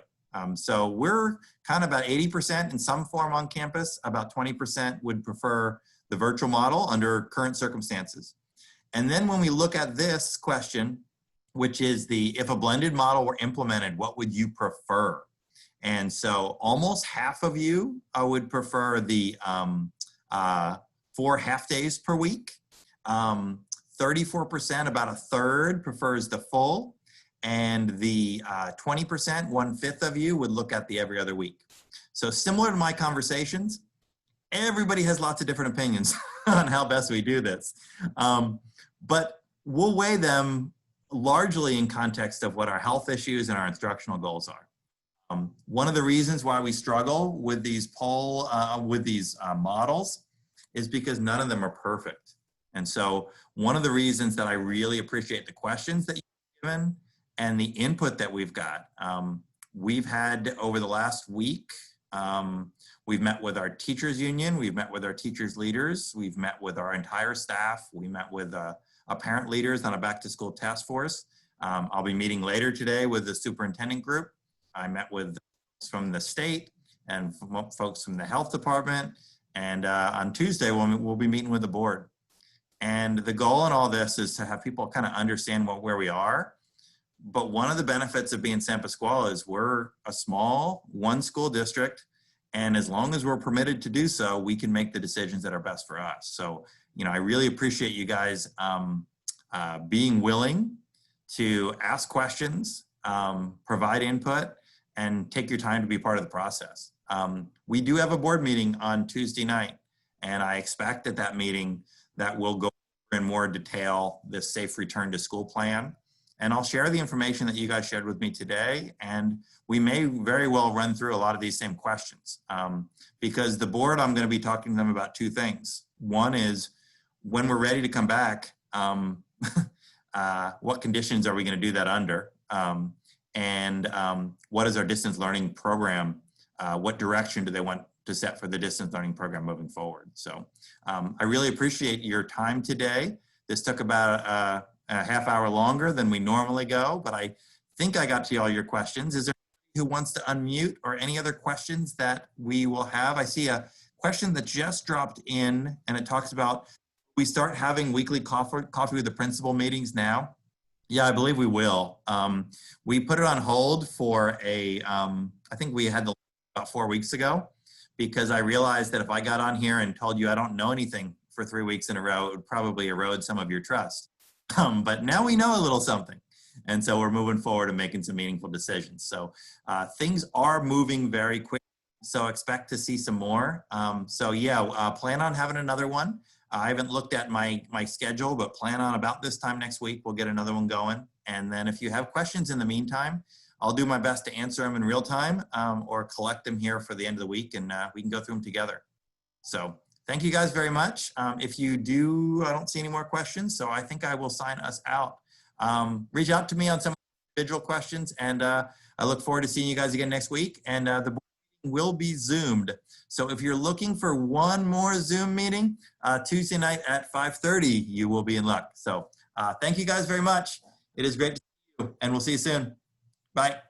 So we're kind of about 80% in some form on campus. About 20% would prefer the virtual model under current circumstances. And then when we look at this question, which is if a blended model were implemented, what would you prefer? And so almost half of you would prefer the 4 half days per week. 34%, about a third, prefers the full. And the 20%, 1/5 of you would look at the every other week. So similar to my conversations, everybody has lots of different opinions on how best we do this. But we'll weigh them largely in context of what our health issues and our instructional goals are. One of the reasons why we struggle with these models is because none of them are perfect. And so one of the reasons that I really appreciate the questions that you've given and the input that we've got, we've had over the last week, we've met with our teachers union, we've met with our teachers leaders, we've met with our entire staff, we met with parent leaders on a back to school task force. I'll be meeting later today with the superintendent group. I met with folks from the state and folks from the health department. And on Tuesday, we'll be meeting with the board. And the goal in all this is to have people kind of understand where we are. But one of the benefits of being San Pasqual is we're a small 1-school district. And as long as we're permitted to do so, we can make the decisions that are best for us. So, I really appreciate you guys being willing to ask questions, provide input, and take your time to be part of the process. We do have a board meeting on Tuesday night, and I expect at that meeting that we'll go in more detail this safe return to school plan. And I'll share the information that you guys shared with me today, and we may very well run through a lot of these same questions. Because the board, I'm going to be talking to them about 2 things. One is, when we're ready to come back, what conditions are we going to do that under? And what is our distance learning program? What direction do they want to set for the distance learning program moving forward? So I really appreciate your time today. This took about a half hour longer than we normally go, but I think I got to all your questions. Is there anybody who wants to unmute or any other questions that we will have? I see a question that just dropped in, and it talks about, we start having weekly coffee with the principal meetings now. Yeah, I believe we will. We put it on hold for I think we had about 4 weeks ago, because I realized that if I got on here and told you I don't know anything for 3 weeks in a row, it would probably erode some of your trust. But now we know a little something. And so we're moving forward and making some meaningful decisions. So things are moving very quick. So expect to see some more. So yeah, plan on having another one. I haven't looked at my schedule, but plan on about this time next week, we'll get another one going. And then if you have questions in the meantime, I'll do my best to answer them in real time, or collect them here for the end of the week, and we can go through them together. So thank you guys very much. If you do, I don't see any more questions, so I think I will sign us out. Reach out to me on some individual questions, and I look forward to seeing you guys again next week. And the board meeting will be Zoomed. So if you're looking for one more Zoom meeting, Tuesday night at 5:30, you will be in luck. So thank you guys very much. It is great to see you, and we'll see you soon. Bye.